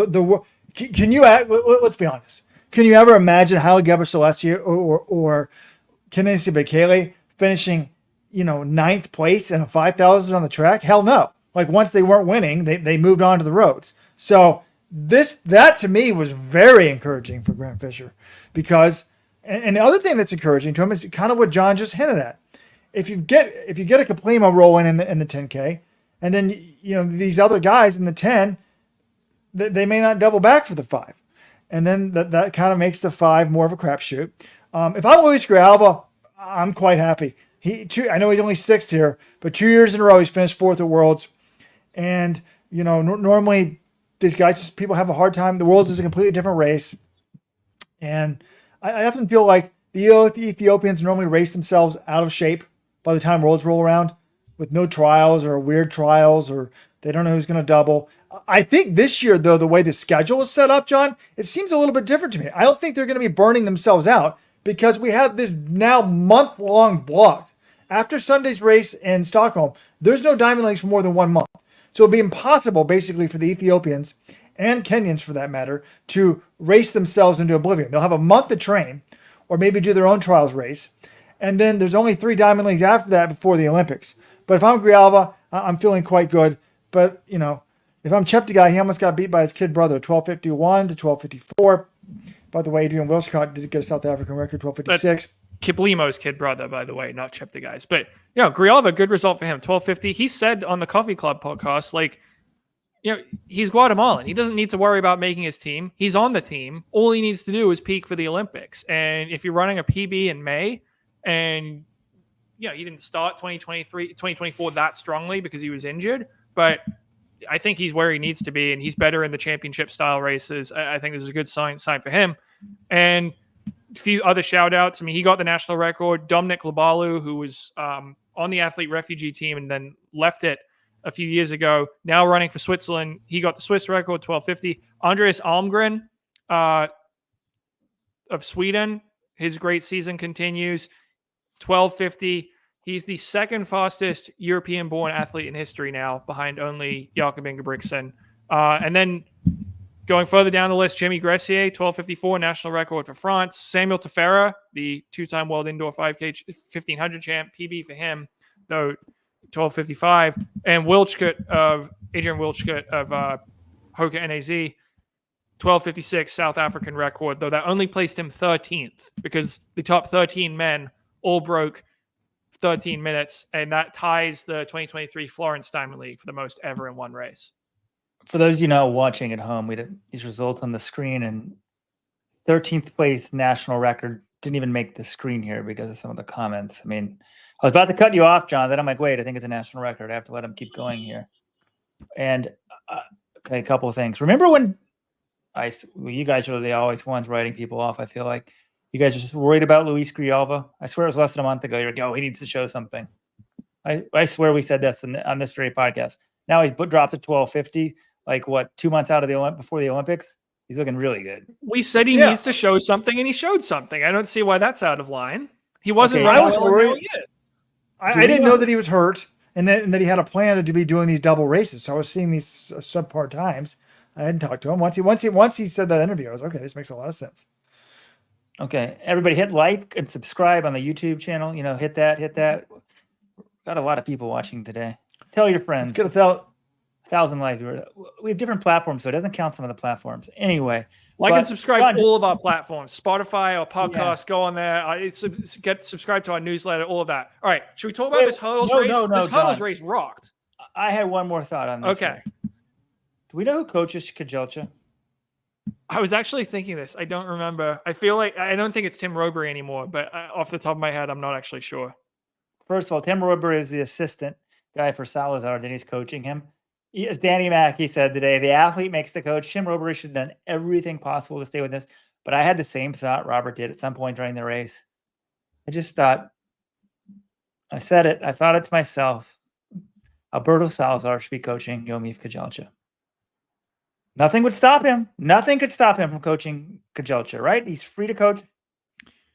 A: can you, let's be honest. Can you ever imagine Haile Gebrselassie or Kenenisa Bekele finishing, 9th place in a 5,000 on the track? Hell no. Once they weren't winning, they moved on to the roads. So that to me was very encouraging for Grant Fisher because, and the other thing that's encouraging to him is kind of what John just hinted at, if you get a Kaplima rolling in the 10K, and then these other guys in the 10, they may not double back for the 5, and then that kind of makes the 5 more of a crapshoot. If I'm Luis Grijalva, I'm quite happy. I know he's only 6th here, but 2 years in a row he's finished 4th at Worlds, and normally these guys people have a hard time. The Worlds is a completely different race, and I often feel like the Ethiopians normally race themselves out of shape by the time Worlds roll around, with no trials or weird trials, or they don't know who's going to double. I think this year, though, the way the schedule is set up, John, it seems a little bit different to me. I don't think they're going to be burning themselves out, because we have this now month-long block. After Sunday's race in Stockholm, there's no Diamond Leagues for more than 1 month. So it'll be impossible, basically, for the Ethiopians and Kenyans, for that matter, to race themselves into oblivion. They'll have a month to train, or maybe do their own trials race. And then there's only 3 Diamond Leagues after that before the Olympics. But if I'm Grijalva, I'm feeling quite good. But, if I'm Cheptegei, he almost got beat by his kid brother, 12:51 to 12:54. By the way, Adrian Wilschott did get a South African record, 12:56.
C: That's Kiplimo's kid brother, by the way, not Cheptegei's. But, Grijalva, good result for him, 12:50. He said on the Coffee Club podcast, he's Guatemalan. He doesn't need to worry about making his team. He's on the team. All he needs to do is peak for the Olympics. And if you're running a PB in May, and he didn't start 2024 that strongly because he was injured, but I think he's where he needs to be, and he's better in the championship style races. I think this is a good sign for him. And a few other shout outs. I mean, he got the national record. Dominic Labalu, who was on the athlete refugee team and then left it a few years ago, now running for Switzerland. He got the Swiss record, 12:50. Andreas Almgren of Sweden, his great season continues, 12:50. He's the second fastest European-born athlete in history now, behind only Jakob Ingebrigtsen. And then going further down the list, Jimmy Gressier, 12:54, national record for France. Samuel Tefera, the 2-time world indoor 5K 1500 champ, PB for him, though 12:55. And Adrian Wilschut of Hoka NAZ, 12:56, South African record, though that only placed him 13th, because the top 13 men all broke 13 minutes, and that ties the 2023 Florence Diamond League for the most ever in one race.
B: For those of you not watching at home, we did these results on the screen, and 13th place national record didn't even make the screen here because of some of the comments. I mean, I was about to cut you off, John. Then I'm like, wait, I think it's a national record. I have to let him keep going here. And okay, a couple of things. Remember when you guys are the always ones writing people off, I feel like. You guys are just worried about Luis Grijalva. I swear it was less than a month ago. You're like, he needs to show something. I swear we said this on this very podcast. Now he's dropped to 12:50, 2 months out of before the Olympics. He's looking really good.
C: We said he needs to show something, and he showed something. I don't see why that's out of line. He wasn't.
A: Okay, I was worried. I didn't know that he was hurt, and that he had a plan to be doing these double races. So I was seeing these subpar times. I hadn't talked to him once he said that interview. I was okay. This makes a lot of sense.
B: Okay, everybody hit like and subscribe on the YouTube channel. Hit that. Got a lot of people watching today. Tell your friends.
A: Let's get
B: 1,000 live viewers. We have different platforms, so it doesn't count some of the platforms. Anyway.
C: And subscribe to all of our platforms. Spotify, our podcast, go on there. Get subscribed to our newsletter, all of that. All right, should we talk about this hurdles race? This hurdles race rocked.
B: I had one more thought on this.
C: Okay.
B: Do we know who coaches Kejelcha?
C: I was actually thinking this. I don't remember. I feel like I don't think it's Tim Robury anymore, but off the top of my head, I'm not actually sure.
B: First of all, Tim Robury is the assistant guy for Salazar, and he's coaching him. As Danny Mackey said today, the athlete makes the coach. Tim Robury should have done everything possible to stay with this, but I had the same thought Robert did at some point during the race. I just thought, I said it. I thought it to myself. Alberto Salazar should be coaching Yomif Kejelcha. Nothing would stop him. Nothing could stop him from coaching Kejelcha, right? He's free to coach.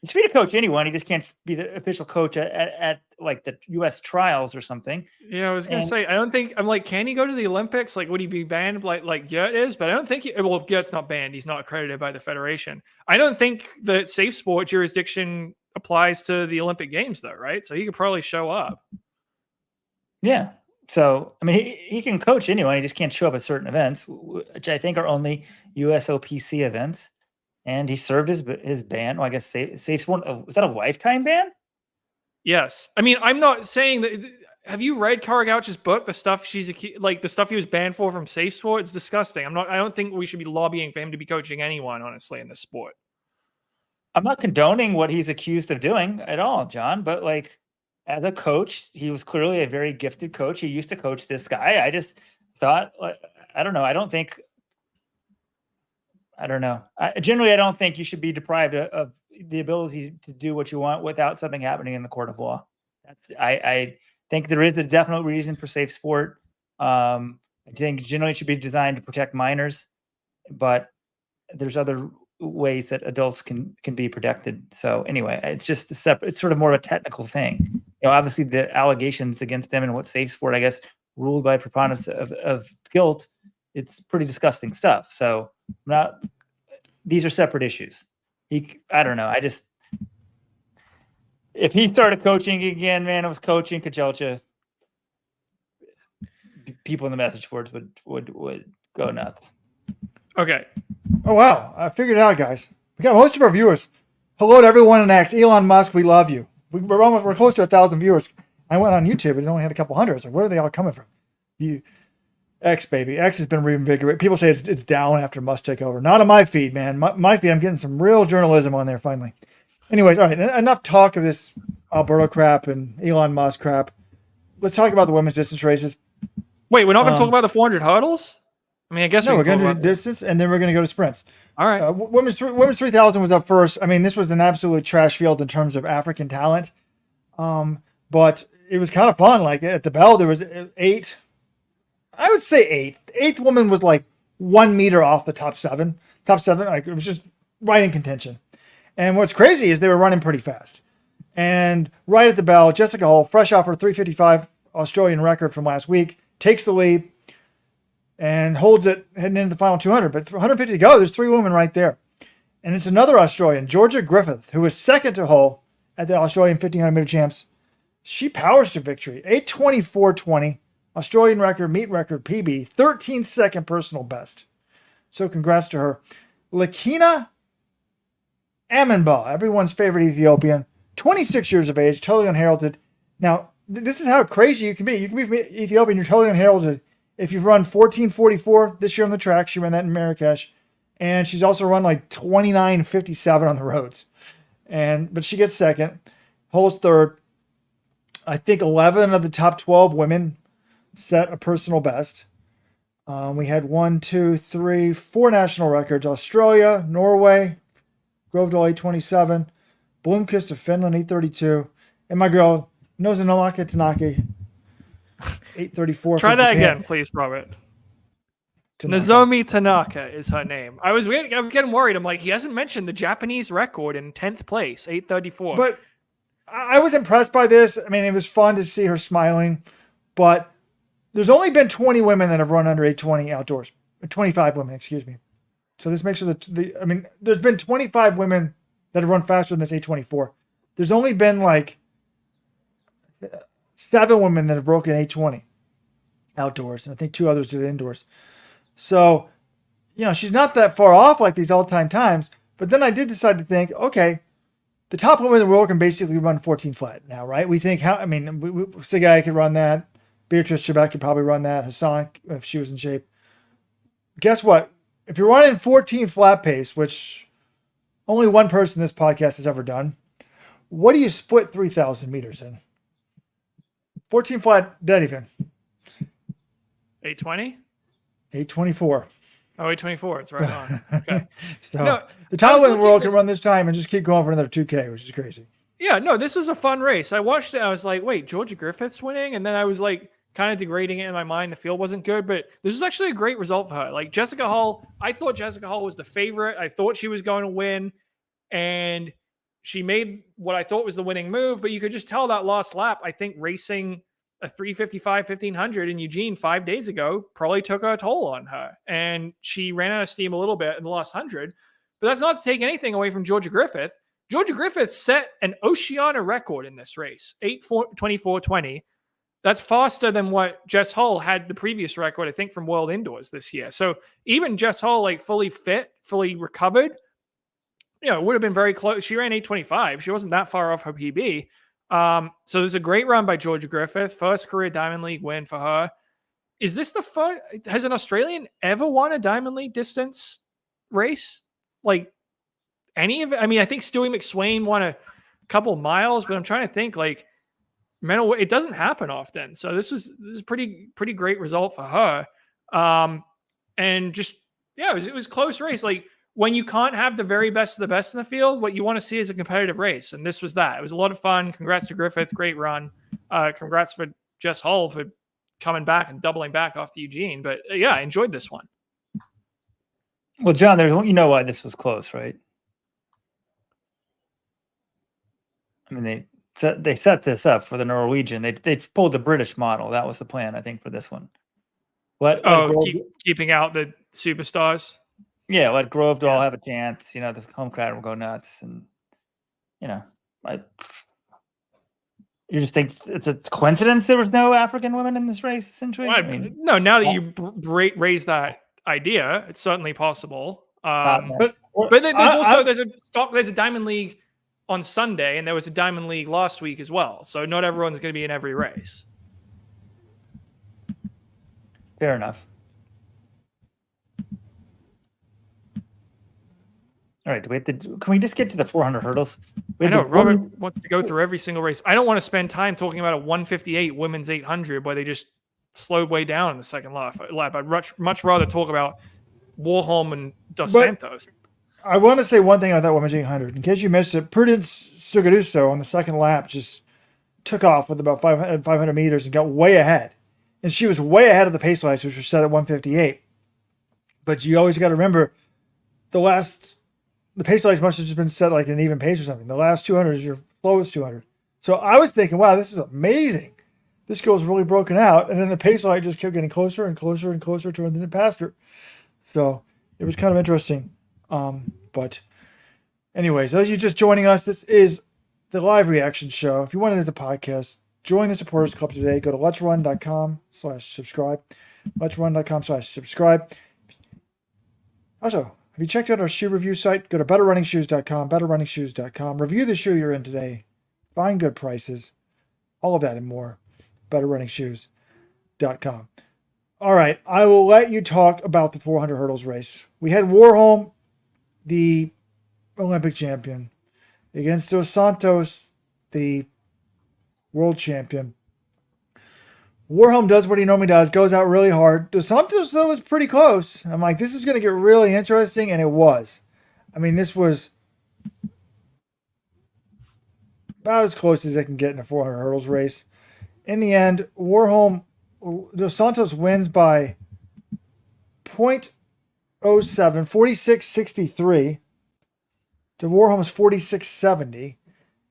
B: He's free to coach anyone. He just can't be the official coach at the U.S. trials or something.
C: Yeah, I was going to say, I don't think, can he go to the Olympics? Would he be banned like Gert is? But I don't think, Gert's not banned. He's not accredited by the Federation. I don't think the safe sport jurisdiction applies to the Olympic Games, though, right? So he could probably show up.
B: Yeah. So, I memean, he can coach anyone. He just can't show up at certain events, which I think are only USOPC events. And he served his ban. Well, I guess safe sport. Was that a lifetime ban?
C: Yes. I mean, I'm not saying that. Have you read Cara Gouch's book? The stuff the stuff he was banned for from Safe Sport? It's disgusting. I don't think we should be lobbying for him to be coaching anyone, honestly, in this sport.
B: I'm not condoning what he's accused of doing at all, John, but like as a coach, he was clearly a very gifted coach. He used to coach this guy. I just thought, I don't know. I don't know. Generally, I don't think you should be deprived of the ability to do what you want without something happening in the court of law. I think there is a definite reason for safe sport. I think generally it should be designed to protect minors, but there's other ways that adults can be protected. So anyway, it's just it's sort of more of a technical thing. Obviously the allegations against them and what safe sport, I guess, ruled by preponderance of guilt, it's pretty disgusting stuff. So these are separate issues. I don't know. If he started coaching again, man, it was coaching Kajelcha, people in the message boards would go nuts.
C: Okay.
A: Oh, wow. I figured it out, guys. We got most of our viewers. Hello to everyone in X. Elon Musk, we love you. We're close to 1,000 viewers. I went on YouTube and it only had a couple hundred. It's like, where are they all coming from? X, baby. X has been reinvigorated. People say it's down after Musk take over. Not on my feed, man. My feed, I'm getting some real journalism on there finally. Anyways, all right. Enough talk of this Alberto crap and Elon Musk crap. Let's talk about the women's distance races.
C: Wait, we're not going to talk about the 400 hurdles? I mean, I guess
A: we're going to do distance, and then we're going to go to sprints.
C: All right.
A: Women's 3,000 was up first. I mean, this was an absolute trash field in terms of African talent, but it was kind of fun. Like at the bell, there was 8. I would say 8. The 8th woman was like 1 meter off the top 7. Like it was just right in contention. And what's crazy is they were running pretty fast. And right at the bell, Jessica Hull, fresh off her 3:55 Australian record from last week, takes the lead and holds it heading into the final 200. But 150 to go, there's 3 women right there. And it's another Australian, Georgia Griffith, who was second to Hull at the Australian 1,500 meter champs. She powers to victory. 8:24.20, Australian record, meet record, PB, 13-second personal best. So congrats to her. Lakina Amenba, everyone's favorite Ethiopian, 26 years of age, totally unheralded. Now, this is how crazy you can be. You can be from Ethiopia and you're totally unheralded. If you've run 14:44 this year on the track, she ran that in Marrakesh. And she's also run like 29:57 on the roads. But she gets second. Hull's third. I think 11 of the top 12 women set a personal best. We had 4 national records. Australia, Norway, Grovedal 8:27, Blomqvist of Finland 8:32, and my girl Nozonomaka Tanaka 8:34.
C: Try that again, please, Robert. Nozomi Tanaka is her name. I was getting worried. I'm like, he hasn't mentioned the Japanese record in 10th place, 8:34.
A: But I was impressed by this. I mean, it was fun to see her smiling, but there's only been 20 women that have run under 8:20 outdoors. 25 women, excuse me. So this makes sure that there's been 25 women that have run faster than this 8:24. There's only been like 7 women that have broken 8:20 outdoors, and I think 2 others did indoors. So, she's not that far off like these all-time times. But then I did decide to think, okay, the top women in the world can basically run 14 flat now, right? We think Sigai could run that. Beatrice Trebek could probably run that. Hassan, if she was in shape. Guess what? If you're running 14 flat pace, which only one person in this podcast has ever done, what do you split 3,000 meters in? 14 flat, dead even.
C: 8:20?
A: 8:24.
C: Oh, 8:24. It's right on. Okay.
A: So the top women in the world can run this time and just keep going for another 2K, which is crazy.
C: Yeah, no, this was a fun race. I watched it. I was like, wait, Georgia Griffith's winning? And then I was like, kind of degrading it in my mind. The field wasn't good, but this was actually a great result for her. Like Jessica Hull, I thought Jessica Hull was the favorite. I thought she was going to win, and she made what I thought was the winning move, but you could just tell that last lap, I think racing a 3:55 1,500 in Eugene 5 days ago probably took a toll on her, and she ran out of steam a little bit in the last 100, but that's not to take anything away from Georgia Griffith. Georgia Griffith set an Oceania record in this race, 8:24.20. That's faster than what Jess Hull had the previous record, I think, from World Indoors this year. So even Jess Hull, like fully fit, fully recovered, it would have been very close. She ran 8:25. She wasn't that far off her PB. So there's a great run by Georgia Griffith, first career Diamond League win for her. Is this the first? Has an Australian ever won a Diamond League distance race? Like any of it? I mean, I think Stewie McSwain won a couple miles, but I'm trying to think like it doesn't happen often. So this is pretty great result for her. And just it was close race. Like when you can't have the very best of the best in the field, what you want to see is a competitive race. And this was that. It was a lot of fun. Congrats to Griffith. Great run. Congrats for Jess Hull for coming back and doubling back after Eugene. But I enjoyed this one.
B: Well, John, you know why this was close, right? I mean, they set this up for the Norwegian. They pulled the British model. That was the plan, I think, for this one.
C: Keeping out the superstars.
B: Yeah, let Grove all have a chance. The home crowd will go nuts, and you just think it's a coincidence there was no African women in this race, essentially?
C: Well, no, now that you raise that idea, it's certainly possible. But there's a Diamond League on Sunday, and there was a Diamond League last week as well. So not everyone's going to be in every race.
B: Fair enough. All right, can we just get to the 400 hurdles?
C: I know Robert wants to go through every single race. I don't want to spend time talking about a 158 women's 800 where they just slowed way down in the second lap. I'd much rather talk about Warholm and Dos Santos.
A: I want to say one thing about that women's 800. In case you missed it, Prudence Sugaduso on the second lap just took off with about 500 meters and got way ahead. And she was way ahead of the pace lights, which were set at 158. But you always got to remember the pace lights must have just been set like an even pace or something. The last 200 is your slowest 200. So I was thinking, wow, this is amazing. This girl's really broken out. And then the pace light just kept getting closer and closer and closer to her, and then it passed her. So it was kind of interesting. But anyways, those of you just joining us, this is the live reaction show. If you want it as a podcast, join the Supporters Club today. Go to letsrun.com/subscribe. letsrun.com/subscribe. Also, have you checked out our shoe review site? Go to betterrunningshoes.com, betterrunningshoes.com. Review the shoe you're in today. Find good prices. All of that and more. betterrunningshoes.com. All right, I will let you talk about the 400 hurdles race. We had Warholm, the Olympic champion, against Dos Santos, the world champion. Warholm does what he normally does, goes out really hard. Dos Santos, though, was pretty close. I'm like, this is going to get really interesting, and it was. I mean, this was about as close as they can get in a 400 hurdles race. In the end, Warholm, Dos Santos wins by 0.07, 46.63 to Warholm's 46.70.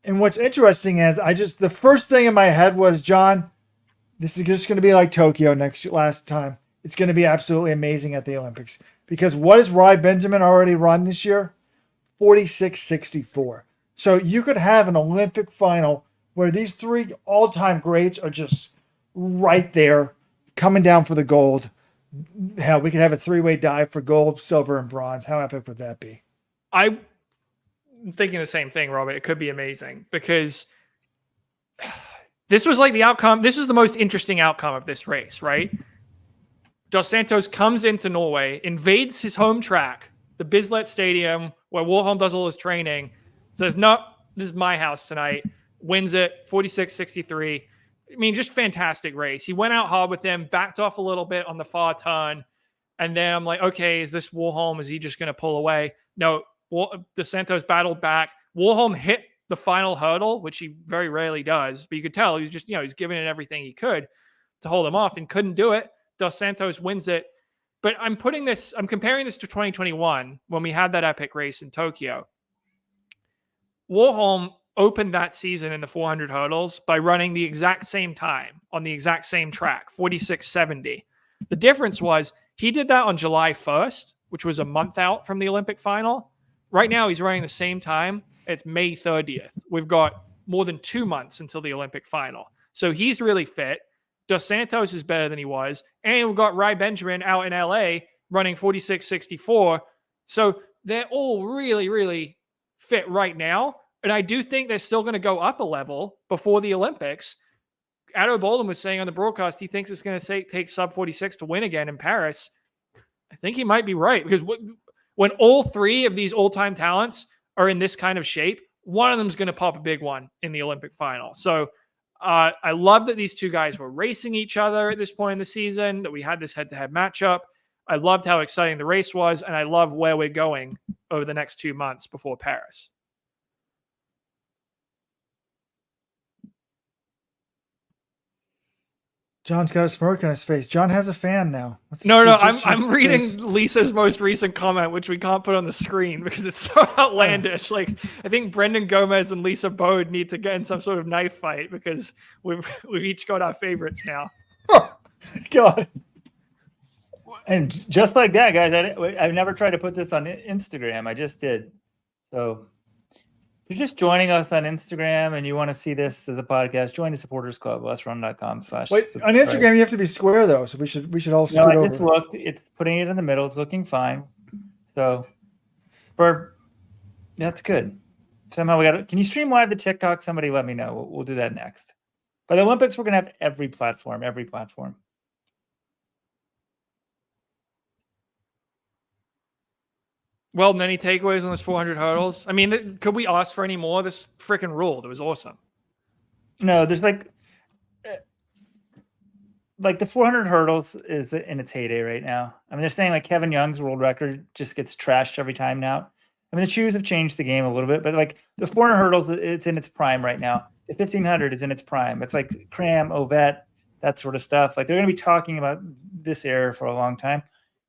A: And what's interesting is the first thing in my head was, John, this is just going to be like Tokyo last time. It's going to be absolutely amazing at the Olympics. Because what has Rai Benjamin already run this year? 46.64. So you could have an Olympic final where these three all-time greats are just right there, coming down for the gold. Hell, we could have a three-way dive for gold, silver, and bronze. How epic would that be?
C: I'm thinking the same thing, Robert. It could be amazing because this was like the outcome. This is the most interesting outcome of this race, right? Dos Santos comes into Norway, invades his home track, the Bislett Stadium, where Warholm does all his training, says, no, this is my house tonight, wins it, 46.63. I mean, just fantastic race. He went out hard with him, backed off a little bit on the far turn, and then I'm like, okay, is this Warholm? Is he just going to pull away? No, Dos Santos battled back. Warholm hit the final hurdle, which he very rarely does, but you could tell he was just, he's giving it everything he could to hold him off and couldn't do it. Dos Santos wins it. But I'm comparing this to 2021 when we had that epic race in Tokyo. Warholm opened that season in the 400 hurdles by running the exact same time on the exact same track, 46.70. The difference was he did that on July 1st, which was a month out from the Olympic final. Right now, he's running the same time. It's May 30th. We've got more than 2 months until the Olympic final. So he's really fit. Dos Santos is better than he was. And we've got Rai Benjamin out in LA running 46.64. So they're all really, really fit right now. And I do think they're still going to go up a level before the Olympics. Addo Bolden was saying on the broadcast he thinks it's going to take sub 46 to win again in Paris. I think he might be right, because when all three of these all-time talents are in this kind of shape, one of them is going to pop a big one in the Olympic final. So I love that these two guys were racing each other at this point in the season, that we had this head-to-head matchup. I loved how exciting the race was, and I love where we're going over the next 2 months before Paris.
A: John's got a smirk on his face. John has a fan now.
C: No, I'm reading Lisa's most recent comment, which we can't put on the screen because it's so outlandish. Like, I think Brendan Gomez and Lisa Bode need to get in some sort of knife fight because we've each got our favorites now.
A: Oh, God.
B: And just like that, guys, I've never tried to put this on Instagram. I just did. So if you're just joining us on Instagram and you want to see this as a podcast, join the Supporters Club, letrun.com/.
A: Wait, on Instagram you have to be square though, so we should all scoot over.
B: I just looked. It's putting it in the middle. It's looking fine. So, that's good. Somehow we got. Can you stream live the TikTok? Somebody let me know. We'll do that next. By the Olympics, we're gonna have every platform.
C: Well, any takeaways on this 400 hurdles? I mean, could we ask for any more? This freaking ruled. It was awesome.
B: No, there's like the 400 hurdles is in its heyday right now. I mean, they're saying like Kevin Young's world record just gets trashed every time now. I mean, the shoes have changed the game a little bit, but like the 400 hurdles, it's in its prime right now. The 1500 is in its prime. It's like Cram, Ovett, that sort of stuff. Like they're going to be talking about this era for a long time.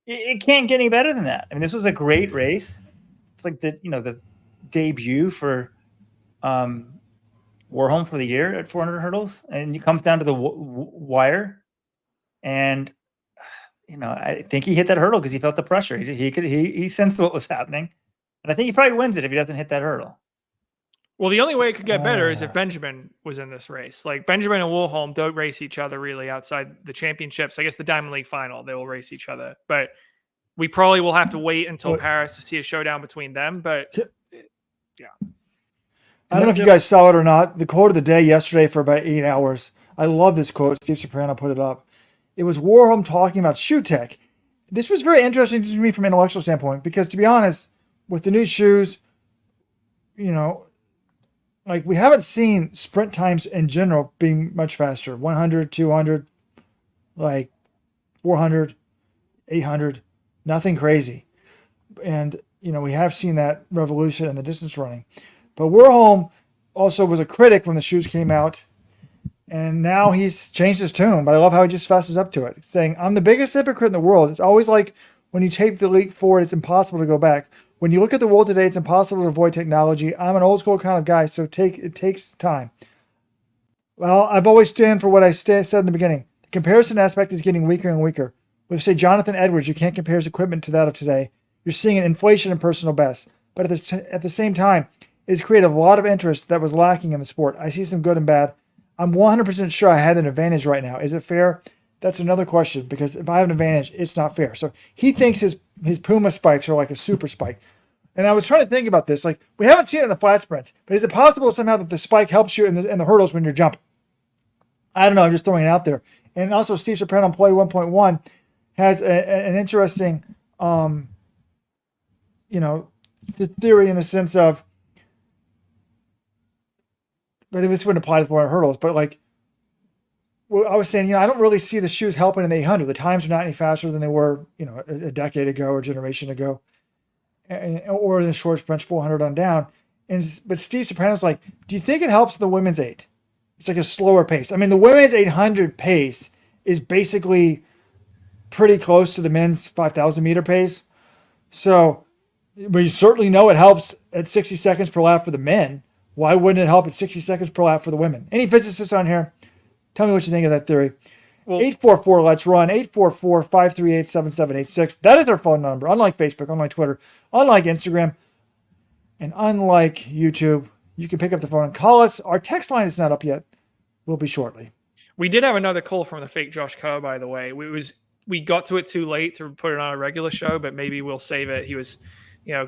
B: It can't get any better than that. I mean, this was a great race. It's like the debut for Warholm for the year at 400 hurdles, and it comes down to the wire. And I think he hit that hurdle because he felt the pressure. He sensed what was happening, and I think he probably wins it if he doesn't hit that hurdle.
C: Well, the only way it could get better is if Benjamin was in this race. Like Benjamin and Warholm don't race each other really outside the championships. I guess the Diamond League final, they will race each other. But we probably will have to wait until Paris to see a showdown between them. But yeah.
A: I don't know if you guys saw it or not. The quote of the day yesterday for about 8 hours. I love this quote. Steve Soprano put it up. It was Warholm talking about shoe tech. This was very interesting to me from an intellectual standpoint because, to be honest, with the new shoes, like we haven't seen sprint times in general being much faster. 100, 200, like 400, 800, nothing crazy. And, we have seen that revolution in the distance running. But Warholm also was a critic when the shoes came out. And now he's changed his tune. But I love how he just fastens up to it, saying, I'm the biggest hypocrite in the world. It's always like when you tape the leap forward, it's impossible to go back. When you look at the world today, it's impossible to avoid technology. I'm an old school kind of guy, so it takes time. Well, I've always stand for what I said in the beginning. The comparison aspect is getting weaker and weaker. With, say, Jonathan Edwards, you can't compare his equipment to that of today. You're seeing an inflation in personal bests. But at the same time, it's created a lot of interest that was lacking in the sport. I see some good and bad. I'm 100% sure I had an advantage right now. Is it fair? That's another question, because if I have an advantage, it's not fair. So he thinks his Puma spikes are like a super spike. And I was trying to think about this. Like, we haven't seen it in the flat sprints, but is it possible somehow that the spike helps you in the hurdles when you're jumping? I don't know. I'm just throwing it out there. And also, Steve Soprano on Play 1.1 has an interesting, theory in the sense of that this wouldn't apply to 400 hurdles, but like, I was saying, I don't really see the shoes helping in the 800. The times are not any faster than they were, a decade ago or a generation ago, or in the short sprint 400 on down. But Steve Soprano's like, do you think it helps the women's 8? It's like a slower pace. I mean, the women's 800 pace is basically pretty close to the men's 5,000 meter pace. So, but you certainly know it helps at 60 seconds per lap for the men. Why wouldn't it help at 60 seconds per lap for the women? Any physicists on here? Tell me what you think of that theory. Well, 844 Let's Run, 844-538-7786. That is our phone number. Unlike Facebook, unlike Twitter, unlike Instagram, and unlike YouTube, you can pick up the phone and call us. Our text line is not up yet. Will be shortly.
C: We did have another call from the fake Josh Kerr, by the way. We got to it too late to put it on a regular show, but maybe we'll save it. He was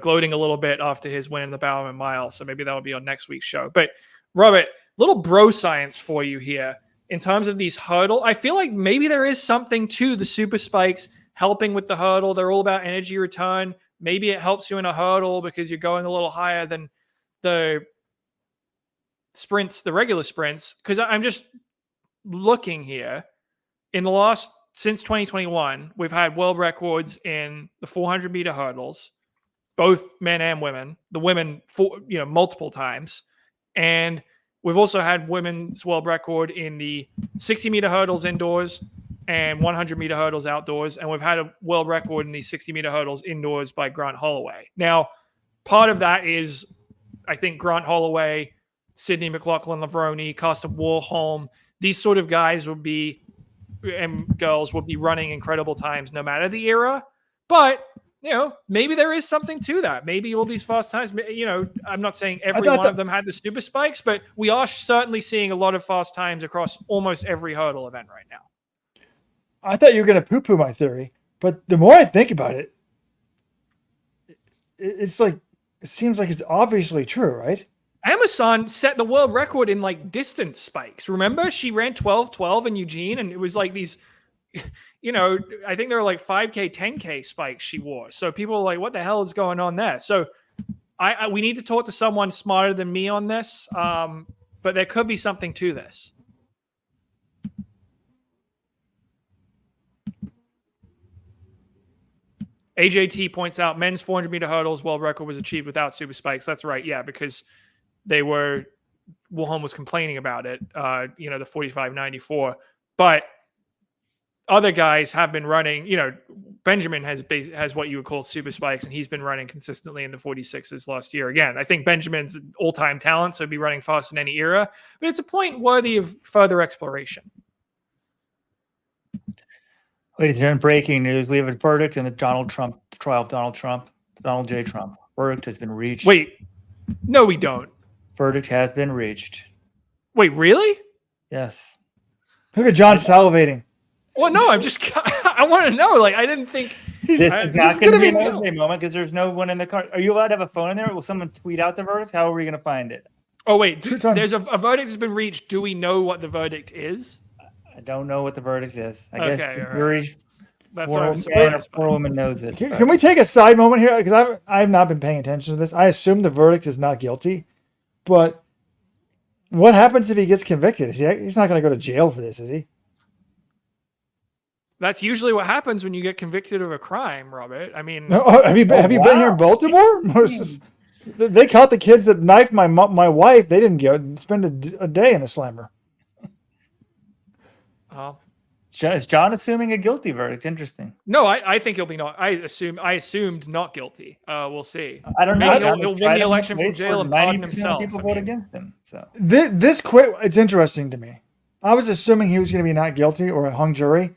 C: gloating a little bit after his win in the Bowerman Mile. So maybe that'll be on next week's show. But Robert, little bro science for you here in terms of these hurdle. I feel like maybe there is something to the super spikes helping with the hurdle. They're all about energy return. Maybe it helps you in a hurdle because you're going a little higher than the sprints, the regular sprints. Because I'm just looking here since 2021, we've had world records in the 400 meter hurdles, both men and women, the women multiple times. And we've also had women's world record in the 60 meter hurdles indoors and 100 meter hurdles outdoors. And we've had a world record in the 60 meter hurdles indoors by Grant Holloway. Now, part of that is, I think, Grant Holloway, Sydney McLaughlin-Lavroni, Carsten Warholm, these sort of guys and girls will be running incredible times no matter the era. But, maybe there is something to that. Maybe all these fast times, I'm not saying every one of them had the super spikes, but we are certainly seeing a lot of fast times across almost every hurdle event right now.
A: I thought you were going to poo-poo my theory, but the more I think about it, it's like, it seems like it's obviously true, right?
C: Amazon set the world record in distance spikes. Remember, she ran 12:12 in Eugene, and it was like these, I think there were 5K, 10K spikes she wore. So people are like, what the hell is going on there? So we need to talk to someone smarter than me on this. But there could be something to this. AJT points out men's 400 meter hurdles world record was achieved without super spikes. That's right. Yeah, because Warholm was complaining about it, the 45.94. But other guys have been running, Benjamin has what you would call super spikes, and he's been running consistently in the 46s last year. Again, I think Benjamin's all-time talent, so he'd be running fast in any era. But it's a point worthy of further exploration.
B: Ladies and gentlemen, breaking news. We have a verdict in the Donald Trump trial of Donald J. Trump. Verdict has been reached.
C: Wait, no, we don't.
B: Verdict has been reached.
C: Wait, really?
B: Yes.
A: Look at John salivating.
C: Well, no, I want to know. I didn't think.
B: This is not going to be an okay moment because there's no one in the car. Are you allowed to have a phone in there? Will someone tweet out the verdict? How are we going to find it?
C: Oh, wait. There's a verdict has been reached. Do we know what the verdict is?
B: I don't know what the verdict is. I guess the
C: right.
B: jury,
C: That's what I'm surprised.
B: poor woman knows it.
A: Can we take a side moment here? Because I've not been paying attention to this. I assume the verdict is not guilty. But what happens if he gets convicted? He's not going to go to jail for this, is he?
C: That's usually what happens when you get convicted of a crime, Robert. I mean,
A: have you been here in Baltimore? They caught the kids that knifed my wife. They didn't spend a day in the slammer.
B: Is John assuming a guilty verdict? Interesting.
C: No, I think he'll be not. I assumed not guilty. We'll see.
B: I don't know.
C: He'll win the election from jail and pardon himself.
B: People vote against him. So
A: this quit. It's interesting to me. I was assuming he was going to be not guilty or a hung jury,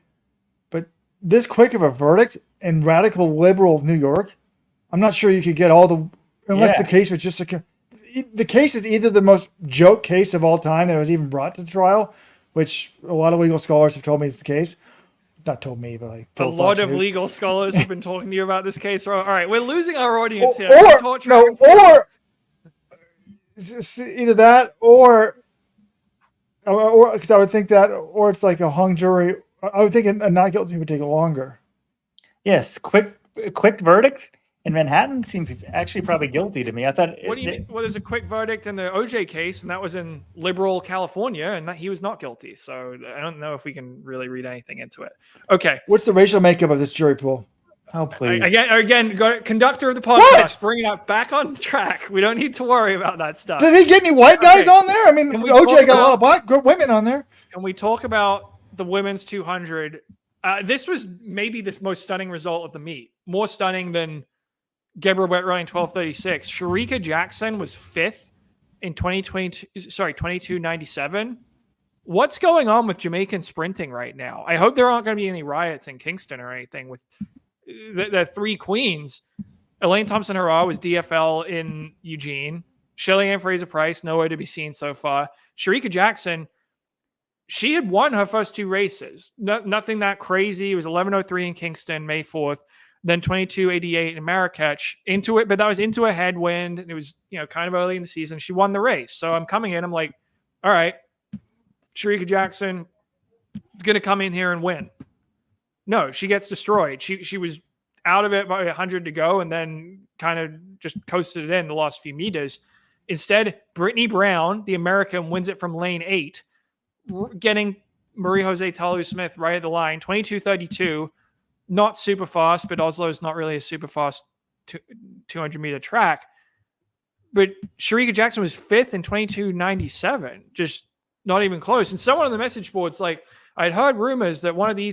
A: but this quick of a verdict in radical liberal New York, I'm not sure you could get all the unless the case was just the case is either the most joke case of all time that was even brought to trial, which a lot of legal scholars have told me is the case. Not told me, but
C: a lot of legal scholars have been talking to you about this case. All right, we're losing our audience here.
A: Or either that, or because I would think that, or it's like a hung jury. I would think a not guilty would take longer.
B: Yes, quick verdict in Manhattan seems actually probably guilty to me. I thought.
C: What do you mean? Well, there's a quick verdict in the OJ case, and that was in liberal California, and he was not guilty. So I don't know if we can really read anything into it. Okay.
A: What's the racial makeup of this jury pool?
B: Oh, please.
C: Again, conductor of the podcast, bring it up back on track. We don't need to worry about that stuff.
A: Did he get any white guys on there? I mean, OJ got a lot of black women on there.
C: Can we talk about the women's 200? This was maybe the most stunning result of the meet. More stunning than Gebrhiwet running 12:36. Shericka Jackson was 5th in 22:97. What's going on with Jamaican sprinting right now? I hope there aren't going to be any riots in Kingston or anything with the three queens. Elaine Thompson-Herah was DFL in Eugene. Shelly-Ann Fraser-Price, nowhere to be seen so far. Shericka Jackson, she had won her first two races. Nothing that crazy. It was 11:03 in Kingston, May 4th. then 22.88 in Marrakech into it, but that was into a headwind, and it was, kind of early in the season. She won the race. So I'm coming in, I'm like, all right, Shericka Jackson going to come in here and win. No, she gets destroyed. She was out of it by 100 to go, and then kind of just coasted it in the last few meters. Instead, Brittany Brown, the American, wins it from lane 8, getting Marie-Jose Talu-Smith right at the line, 22.32. Not super fast, but Oslo is not really a super fast 200-meter track. But Shericka Jackson was 5th in 22.97, just not even close. And someone on the message board's like, I'd heard rumors that one of the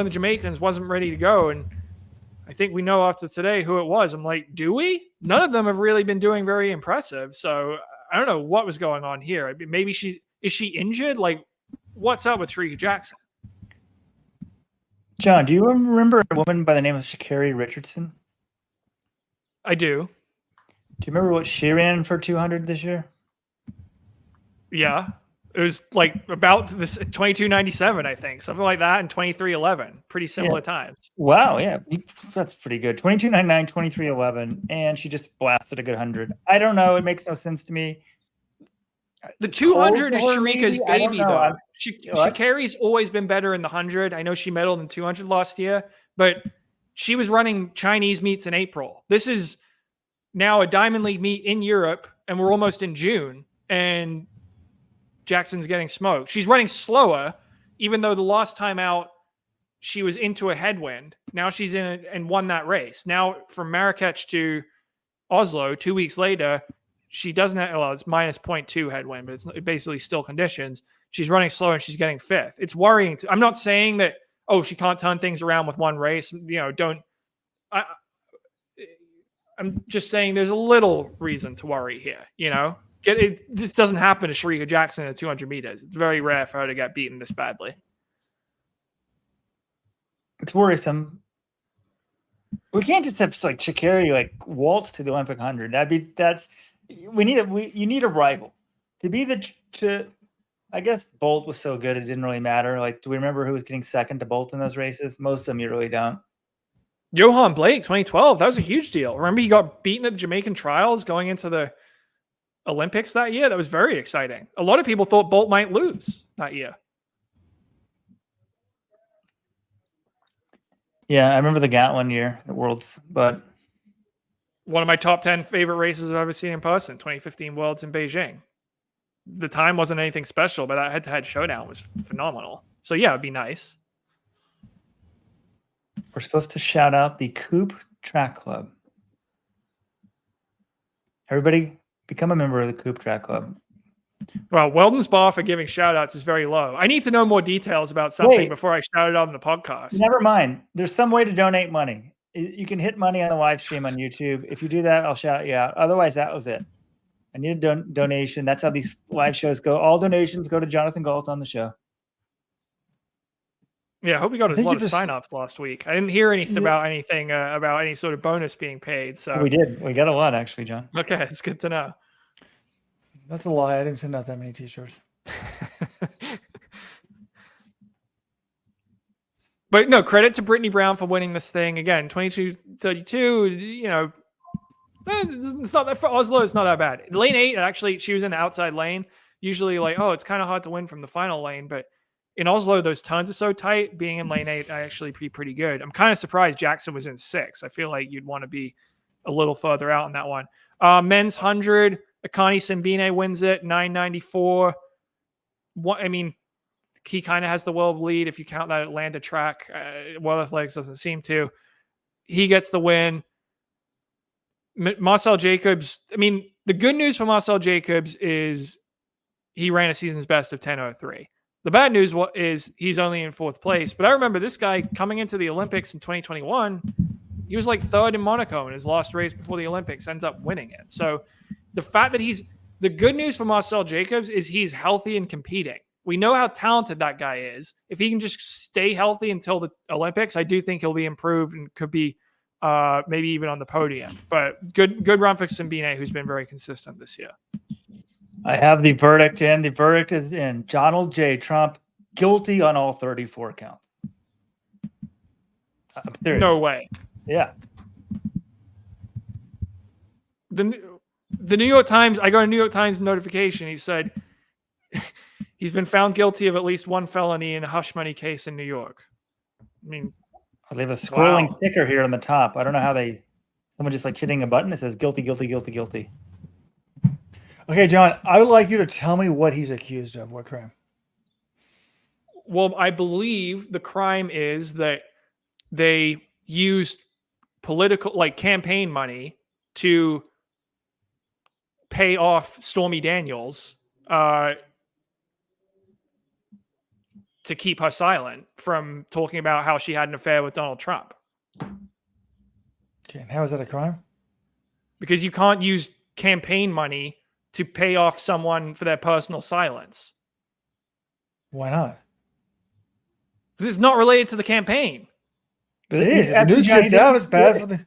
C: Jamaicans wasn't ready to go, and I think we know after today who it was. I'm like, do we? None of them have really been doing very impressive. So I don't know what was going on here. I mean, maybe is she injured? Like, what's up with Shericka Jackson?
B: John, do you remember a woman by the name of Sha'Carri Richardson?
C: I do.
B: Do you remember what she ran for 200 this year?
C: Yeah. It was like about this 22.97, I think, something like that, and 23.11. Pretty similar times.
B: Wow, yeah, that's pretty good. 22.99, 23.11, and she just blasted a good 100. I don't know. It makes no sense to me.
C: The 200 is Shericka's baby, though.
B: Sha'Carri's
C: always been better in the 100. I know she medaled in 200 last year, but she was running Chinese meets in April. This is now a Diamond League meet in Europe, and we're almost in June, and Jackson's getting smoked. She's running slower, even though the last time out she was into a headwind. Now she's in it and won that race. Now from Marrakech to Oslo, 2 weeks later, she doesn't have, well, it's minus 0.2 headwind, but it's basically still conditions. She's running slower and she's getting 5th. It's worrying. I'm not saying that, she can't turn things around with one race. I'm just saying there's a little reason to worry here, This doesn't happen to Shericka Jackson at 200 meters. It's very rare for her to get beaten this badly.
B: It's worrisome. We can't just have like Sha'Carri waltz to the Olympic 100. You need a rival to be I guess Bolt was so good it didn't really matter. Like, do we remember who was getting second to Bolt in those races? Most of them you really don't.
C: Johan Blake, 2012. That was a huge deal. Remember he got beaten at the Jamaican trials going into the Olympics that year? That was very exciting. A lot of people thought Bolt might lose that year.
B: Yeah, I remember the Gatlin year at Worlds, but
C: one of my top 10 favorite races I've ever seen in person, 2015 Worlds in Beijing. The time wasn't anything special, but that head-to-head showdown was phenomenal. So yeah, it'd be nice.
B: We're supposed to shout out the Coop Track Club. Everybody become a member of the Coop Track Club.
C: Well, Weldon's bar for giving shout-outs is very low. I need to know more details about something before I shout it out on the podcast.
B: Never mind. There's some way to donate money. You can hit money on the live stream on YouTube. If you do that, I'll shout you out. Otherwise, that was it. I need a donation. That's how these live shows go. All donations go to Jonathan Galt on the show.
C: Yeah, I hope we got a lot of sign-ups last week. I didn't hear anything about any sort of bonus being paid. So
B: we did. We got a lot, actually, John.
C: Okay, it's good to know.
A: That's a lie. I didn't send out that many t-shirts.
C: But no, credit to Brittany Brown for winning this thing. Again, 22.32, it's not that for Oslo, it's not that bad. Lane 8, actually, she was in the outside lane. Usually it's kind of hard to win from the final lane, but in Oslo, those turns are so tight. Being in lane 8, I actually be pretty good. I'm kind of surprised Jackson was in 6. I feel like you'd want to be a little further out in that one. Men's 100, Akani Simbine wins it, 994. He kind of has the world lead if you count that Atlanta track. World Athletics doesn't seem to. He gets the win. Marcel Jacobs, the good news for Marcel Jacobs is he ran a season's best of 10:03. The bad news is he's only in 4th place. But I remember this guy coming into the Olympics in 2021, he was like 3rd in Monaco in his last race before the Olympics, ends up winning it. So the fact that the good news for Marcel Jacobs is he's healthy and competing. We know how talented that guy is. If he can just stay healthy until the Olympics, I do think he'll be improved and could be maybe even on the podium. But good run for Simbine, who's been very consistent this year.
B: I have the verdict in. The verdict is in. Donald J. Trump, guilty on all 34 counts. I'm serious.
C: No way.
B: Yeah.
C: The New York Times, I got a New York Times notification. He said he's been found guilty of at least one felony in a hush money case in New York. I mean,
B: They have a scrolling
C: Wow.
B: ticker here on the top. I don't know how someone just like hitting a button. It says guilty, guilty, guilty, guilty.
A: Okay, John, I would like you to tell me what he's accused of. What crime?
C: well, I believe the crime is that they used political, like campaign money to pay off Stormy Daniels to keep her silent from talking about how she had an affair with Donald Trump.
A: Okay, and how is that a crime?
C: Because you can't use campaign money to pay off someone for their personal silence.
A: Why not?
C: Because it's not related to the campaign.
A: It is. If the news gets out, it's bad for the.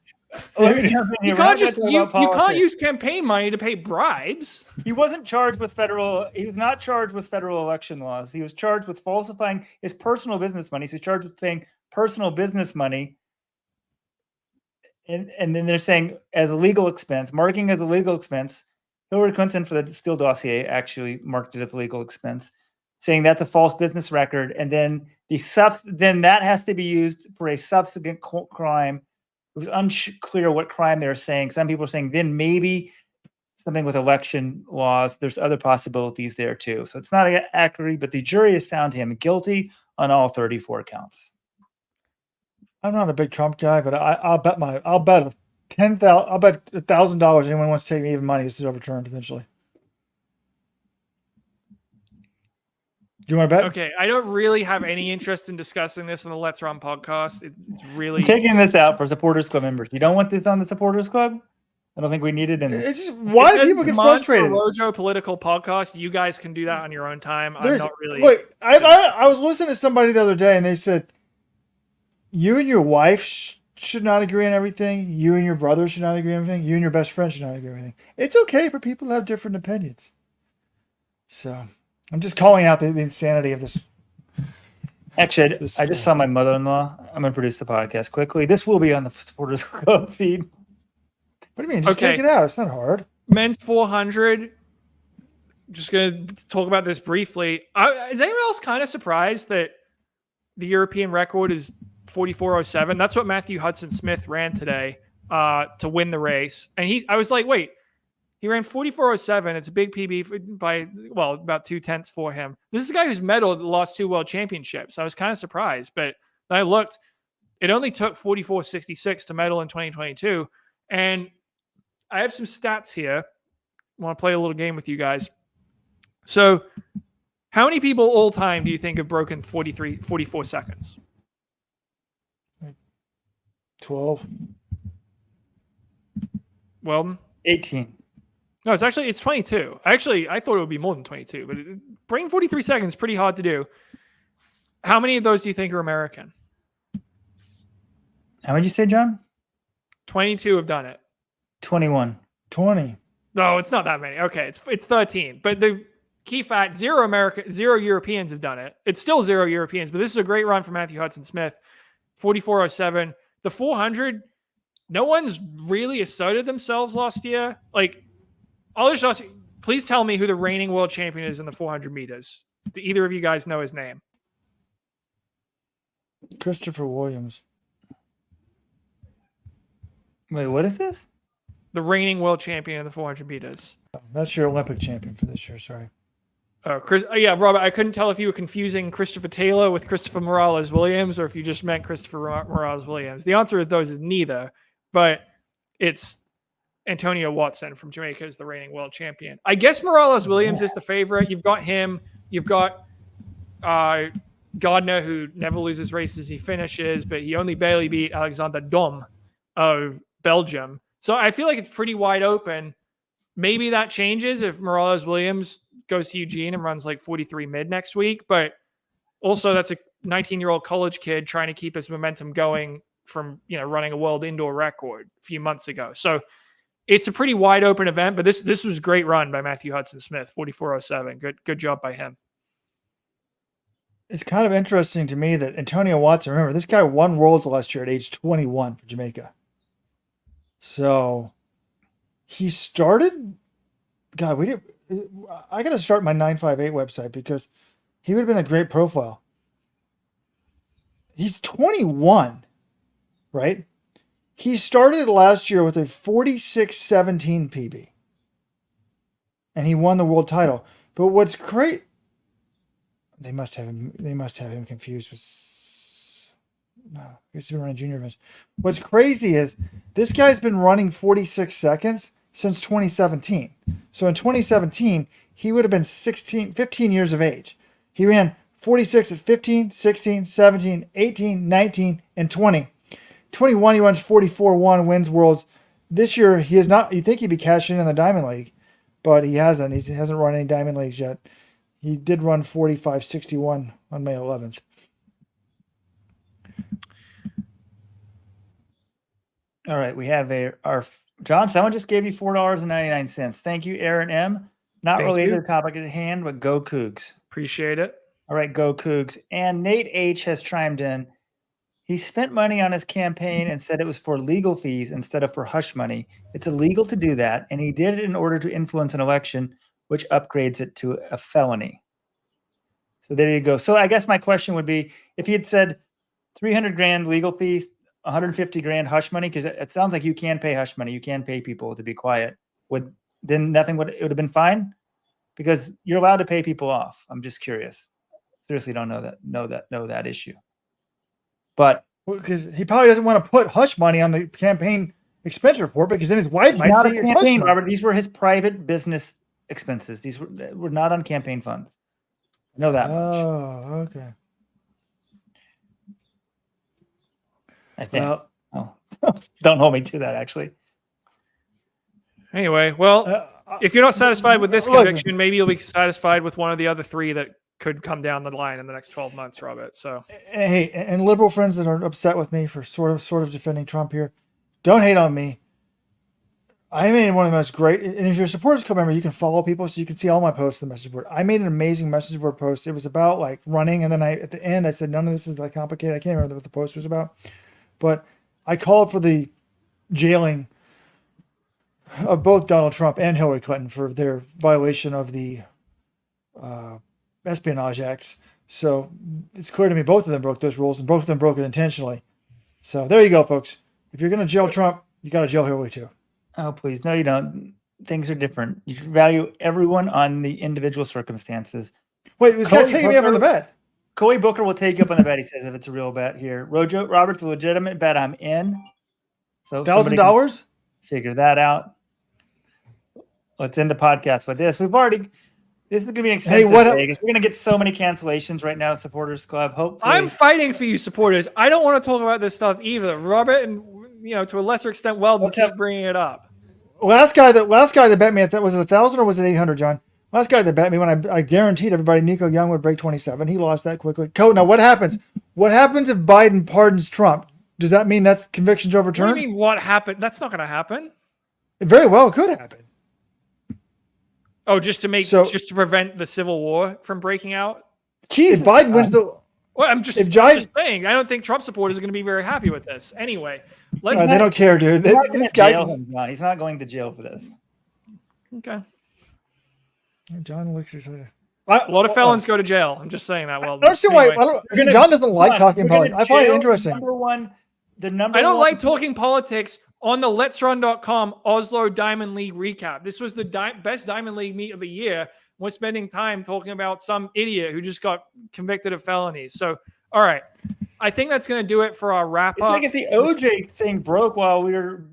B: Let me jump in here.
C: You
B: We're not
C: can't just
B: gonna
C: you,
B: talk about
C: you can't
B: politics.
C: use campaign money to pay bribes.
B: He wasn't charged with federal. He was not charged with federal election laws. He was charged with falsifying his personal business money. So he's charged with paying personal business money. And then they're saying as a legal expense, marking as a legal expense. Hillary Clinton for the Steele dossier actually marked it as a legal expense, saying that's a false business record. And then then that has to be used for a subsequent crime. It was unclear what crime they were saying. Some people are saying then maybe something with election laws. There's other possibilities there too. So it's not accurate, but the jury has found him guilty on all 34 counts.
A: I'm not a big Trump guy, but I'll bet $1,000 anyone wants to take me even money is overturned eventually. Do you want to bet?
C: Okay, I don't really have any interest in discussing this on the Let's Run podcast. It's really
B: I'm taking this out for Supporters Club members. You don't want this on the Supporters Club? I don't think we need it in there.
A: It's just why do people get frustrated?
C: Rojo political podcast. You guys can do that on your own time. I'm not really.
A: Wait, I was listening to somebody the other day, and they said you and your wife should not agree on everything. You and your brother should not agree on everything. You and your best friend should not agree on everything. It's okay for people to have different opinions. So I'm just calling out the insanity of this.
B: Actually, I just saw my mother-in-law. I'm going to produce the podcast quickly. This will be on the Supporters Club feed.
A: What do you mean? Just take it out. It's not hard.
C: Men's 400. Just going to talk about this briefly. Is anyone else kind of surprised that the European record is 44.07? That's what Matthew Hudson Smith ran today to win the race. And I was like, wait, he ran 44.07. It's a big PB by, well, about 0.2 for him. This is a guy who's medaled the last 2 world championships. I was kind of surprised, but I looked, it only took 44.66 to medal in 2022. And I have some stats here. I want to play a little game with you guys. So how many people all time do you think have broken 44 seconds?
A: 12.
C: Well,
B: 18.
C: No, it's 22. Actually, I thought it would be more than 22, but breaking 43 seconds is pretty hard to do. How many of those do you think are American?
B: How many did you say, John?
C: 22 have done it.
B: 21.
A: 20.
C: No, it's not that many. Okay, it's 13. But the key fact, 0 Europeans have done it. It's still 0 Europeans, but this is a great run for Matthew Hudson Smith. 44.07. The 400, no one's really asserted themselves last year. Like, I'll just ask you, please tell me who the reigning world champion is in the 400 meters. Do either of you guys know his name?
A: Christopher Williams.
B: Wait, what is this?
C: The reigning world champion in the 400 meters.
A: That's your Olympic champion for this year. Sorry.
C: Yeah, Robert, I couldn't tell if you were confusing Christopher Taylor with Christopher Morales-Williams or if you just meant Christopher Morales-Williams. The answer to those is neither, but it's Antonio Watson from Jamaica is the reigning world champion. I guess Morales-Williams is the favorite. You've got him. You've got Gardner, who never loses races he finishes, but he only barely beat Alexander Dom of Belgium. So I feel like it's pretty wide open. Maybe that changes if Morales-Williams goes to Eugene and runs like 43 mid next week. But also that's a 19-year-old college kid trying to keep his momentum going from, running a world indoor record a few months ago. So it's a pretty wide open event, but this was a great run by Matthew Hudson Smith, 44.07. Good job by him.
A: it's kind of interesting to me that Antonio Watson, remember, this guy won Worlds last year at age 21 for Jamaica. So he started, God, I got to start my 958 website because he would have been a great profile. He's 21, right? He started last year with a 46-17 PB. And he won the world title. But what's great, they must have him confused with, no, he's been running junior events. What's crazy is this guy's been running 46 seconds since 2017. So in 2017, he would have been 15 years of age. He ran 46 at 15, 16, 17, 18, 19, and 20. 21, he runs 44-1, wins Worlds. This year, he is not, you'd think he'd be cashing in the Diamond League, but he hasn't. He hasn't run any Diamond Leagues yet. He did run 45-61 on May 11th.
B: All right, we have our John. Someone just gave you $4.99. Thank you, Aaron M. Not
C: Thank
B: related
C: you.
B: to the topic at hand, but go Cougs.
C: Appreciate it.
B: All right, go Cougs. And Nate H has chimed in. He spent money on his campaign and said it was for legal fees instead of for hush money. It's illegal to do that, and he did it in order to influence an election, which upgrades it to a felony. So there you go. So I guess my question would be, if he had said 300 grand legal fees, 150 grand hush money, because it sounds like you can pay hush money. You can pay people to be quiet. It would have been fine? Because you're allowed to pay people off. I'm just curious. Seriously, don't know that issue. But
A: because he probably doesn't want to put hush money on the campaign expense report, because then his wife might
B: not
A: see
B: a
A: it's
B: campaign,
A: hush money.
B: Robert. These were his private business expenses. These were not on campaign funds. I know that much.
A: Oh, okay.
B: I think.
A: Well,
B: Don't hold me to that, actually.
C: Anyway, well, if you're not satisfied with this
A: listen.
C: conviction, maybe you'll be satisfied with one of the other three that could come down the line in the next 12 months, Robert. So,
A: hey, and liberal friends that are upset with me for sort of defending Trump here, don't hate on me. I made one of the most great, and if you're a Supporters Club member, you can follow people so you can see all my posts in the message board. I made an amazing message board post. It was about like running, and then at the end I said none of this is that complicated. I can't remember what the post was about, but I called for the jailing of both Donald Trump and Hillary Clinton for their violation of the espionage acts. So it's clear to me both of them broke those rules, and both of them broke it intentionally. So there you go, folks. If you're going to jail Trump, you got to jail Hillary too.
B: Oh, please. No, you don't. Things are different. You value everyone on the individual circumstances.
A: Wait, this guy's taking me up on the bet.
B: Coy Booker will take you up on the bet. He says if it's a real bet here. Robert's a legitimate bet. I'm in. So
A: $1,000?
B: Figure that out. Let's end the podcast with this. This is going to be an expensive Vegas. We're going to get so many cancellations right now at Supporters Club. Hopefully.
C: I'm fighting for you, supporters. I don't want to talk about this stuff either, Robert, and to a lesser extent, Weldon keep bringing it up.
A: Last guy that bet me, was it 1,000 or was it 800, John? Last guy that bet me when I guaranteed everybody Nico Young would break 27. He lost that quickly. Now what happens? What happens if Biden pardons Trump? Does that mean that's convictions overturned?
C: What do you mean what happened? That's not going to happen.
A: It very well could happen.
C: Oh, just to prevent the Civil War from breaking out?
A: Jesus. If Biden wins the...
C: Well, I'm just saying. I don't think Trump supporters are going to be very happy with this. Anyway,
A: they don't care, dude. This guy,
B: he's not going to jail for this.
C: Okay.
A: John Elixir's a
C: lot of felons go to jail. I'm just saying that. Well,
A: I don't see why. John doesn't like talking politics. I find it interesting.
C: I don't like talking politics on the Let'sRun.com Oslo Diamond League recap. This was the best Diamond League meet of the year. We're spending time talking about some idiot who just got convicted of felonies. So, all right. I think that's going to do it for our wrap up.
B: It's like if the OJ thing broke while we were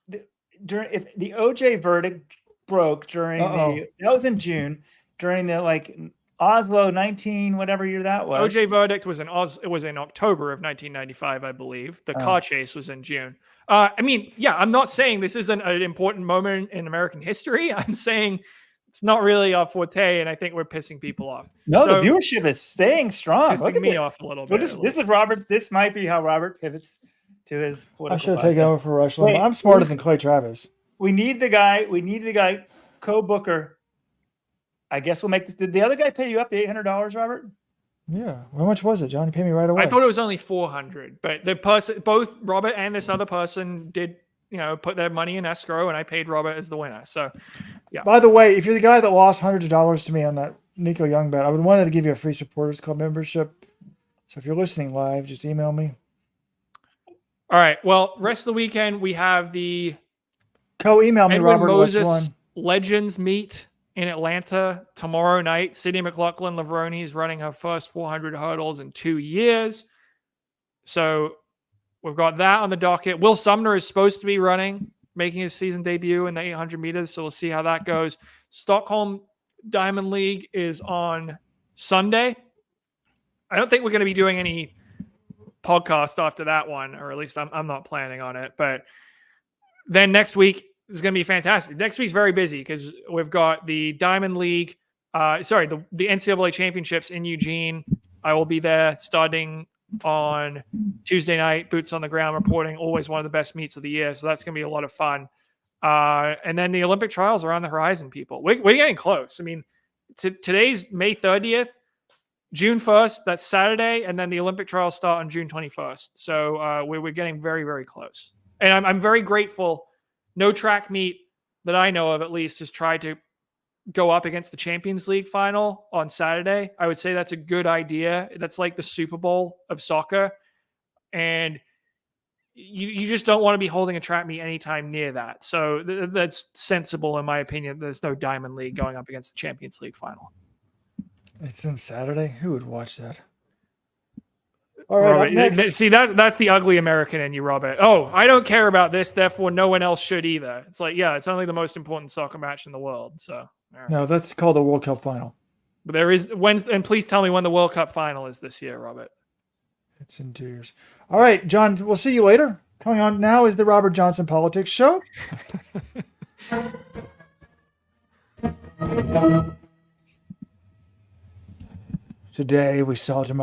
B: if the OJ verdict broke during that was in June during the Oslo 19 whatever year that was.
C: OJ verdict was it was in October of 1995, I believe. The car chase was in June. I'm not saying this isn't an important moment in American history. I'm saying it's not really our forte, and I think we're pissing people off.
B: No, the viewership is staying strong.
C: Pissing me off a little bit.
B: This is Robert. This might be how Robert pivots to his political.
A: I should have taken over for Rush Limbaugh. I'm smarter than Clay Travis.
B: We need the guy. Co Booker. I guess we'll make this. Did the other guy pay you up the $800, Robert?
A: Yeah. How much was it, John? You paid me right away.
C: I thought it was only 400, but the person, both Robert and this other person did, put their money in escrow, and I paid Robert as the winner. So, yeah.
A: By the way, if you're the guy that lost hundreds of dollars to me on that Nico Young bet, I would wanted to give you a free Supporters Club membership. So if you're listening live, just email me.
C: All right. Well, rest of the weekend, we have the
A: Email me,
C: Edwin
A: Robert.
C: Moses Legends meet in Atlanta tomorrow night. Sydney McLaughlin-Lavroni is running her first 400 hurdles in 2 years. So we've got that on the docket. Will Sumner is supposed to be making his season debut in the 800 meters. So we'll see how that goes. Stockholm Diamond League is on Sunday. I don't think we're going to be doing any podcast after that one, or at least I'm not planning on it. But then next week is going to be fantastic. Next week's very busy because we've got the Diamond League, the NCAA championships in Eugene. I will be there starting on Tuesday night, boots on the ground reporting, always one of the best meets of the year. So that's going to be a lot of fun. And then the Olympic trials are on the horizon, people. We're getting close. I mean, today's May 30th, June 1st, that's Saturday. And then the Olympic trials start on June 21st. So we're getting very, very close. And I'm very grateful. No track meet that I know of, at least, has tried to go up against the Champions League final on Saturday. I would say that's a good idea. That's like the Super Bowl of soccer. And you just don't want to be holding a track meet anytime near that. So that's sensible, in my opinion. There's no Diamond League going up against the Champions League final.
A: It's on Saturday. Who would watch that? All right,
C: Robert,
A: up next.
C: see, that's the ugly American in you, Robert. Oh, I don't care about this, therefore no one else should either. It's like, yeah, it's only the most important soccer match in the world. So right.
A: No, that's called the World Cup final.
C: But there is Wednesday, and please tell me when the World Cup final is this year, Robert.
A: It's in 2 years. All right, John, we'll see you later. Coming on now is the Robert Johnson Politics Show. Today we saw tomorrow.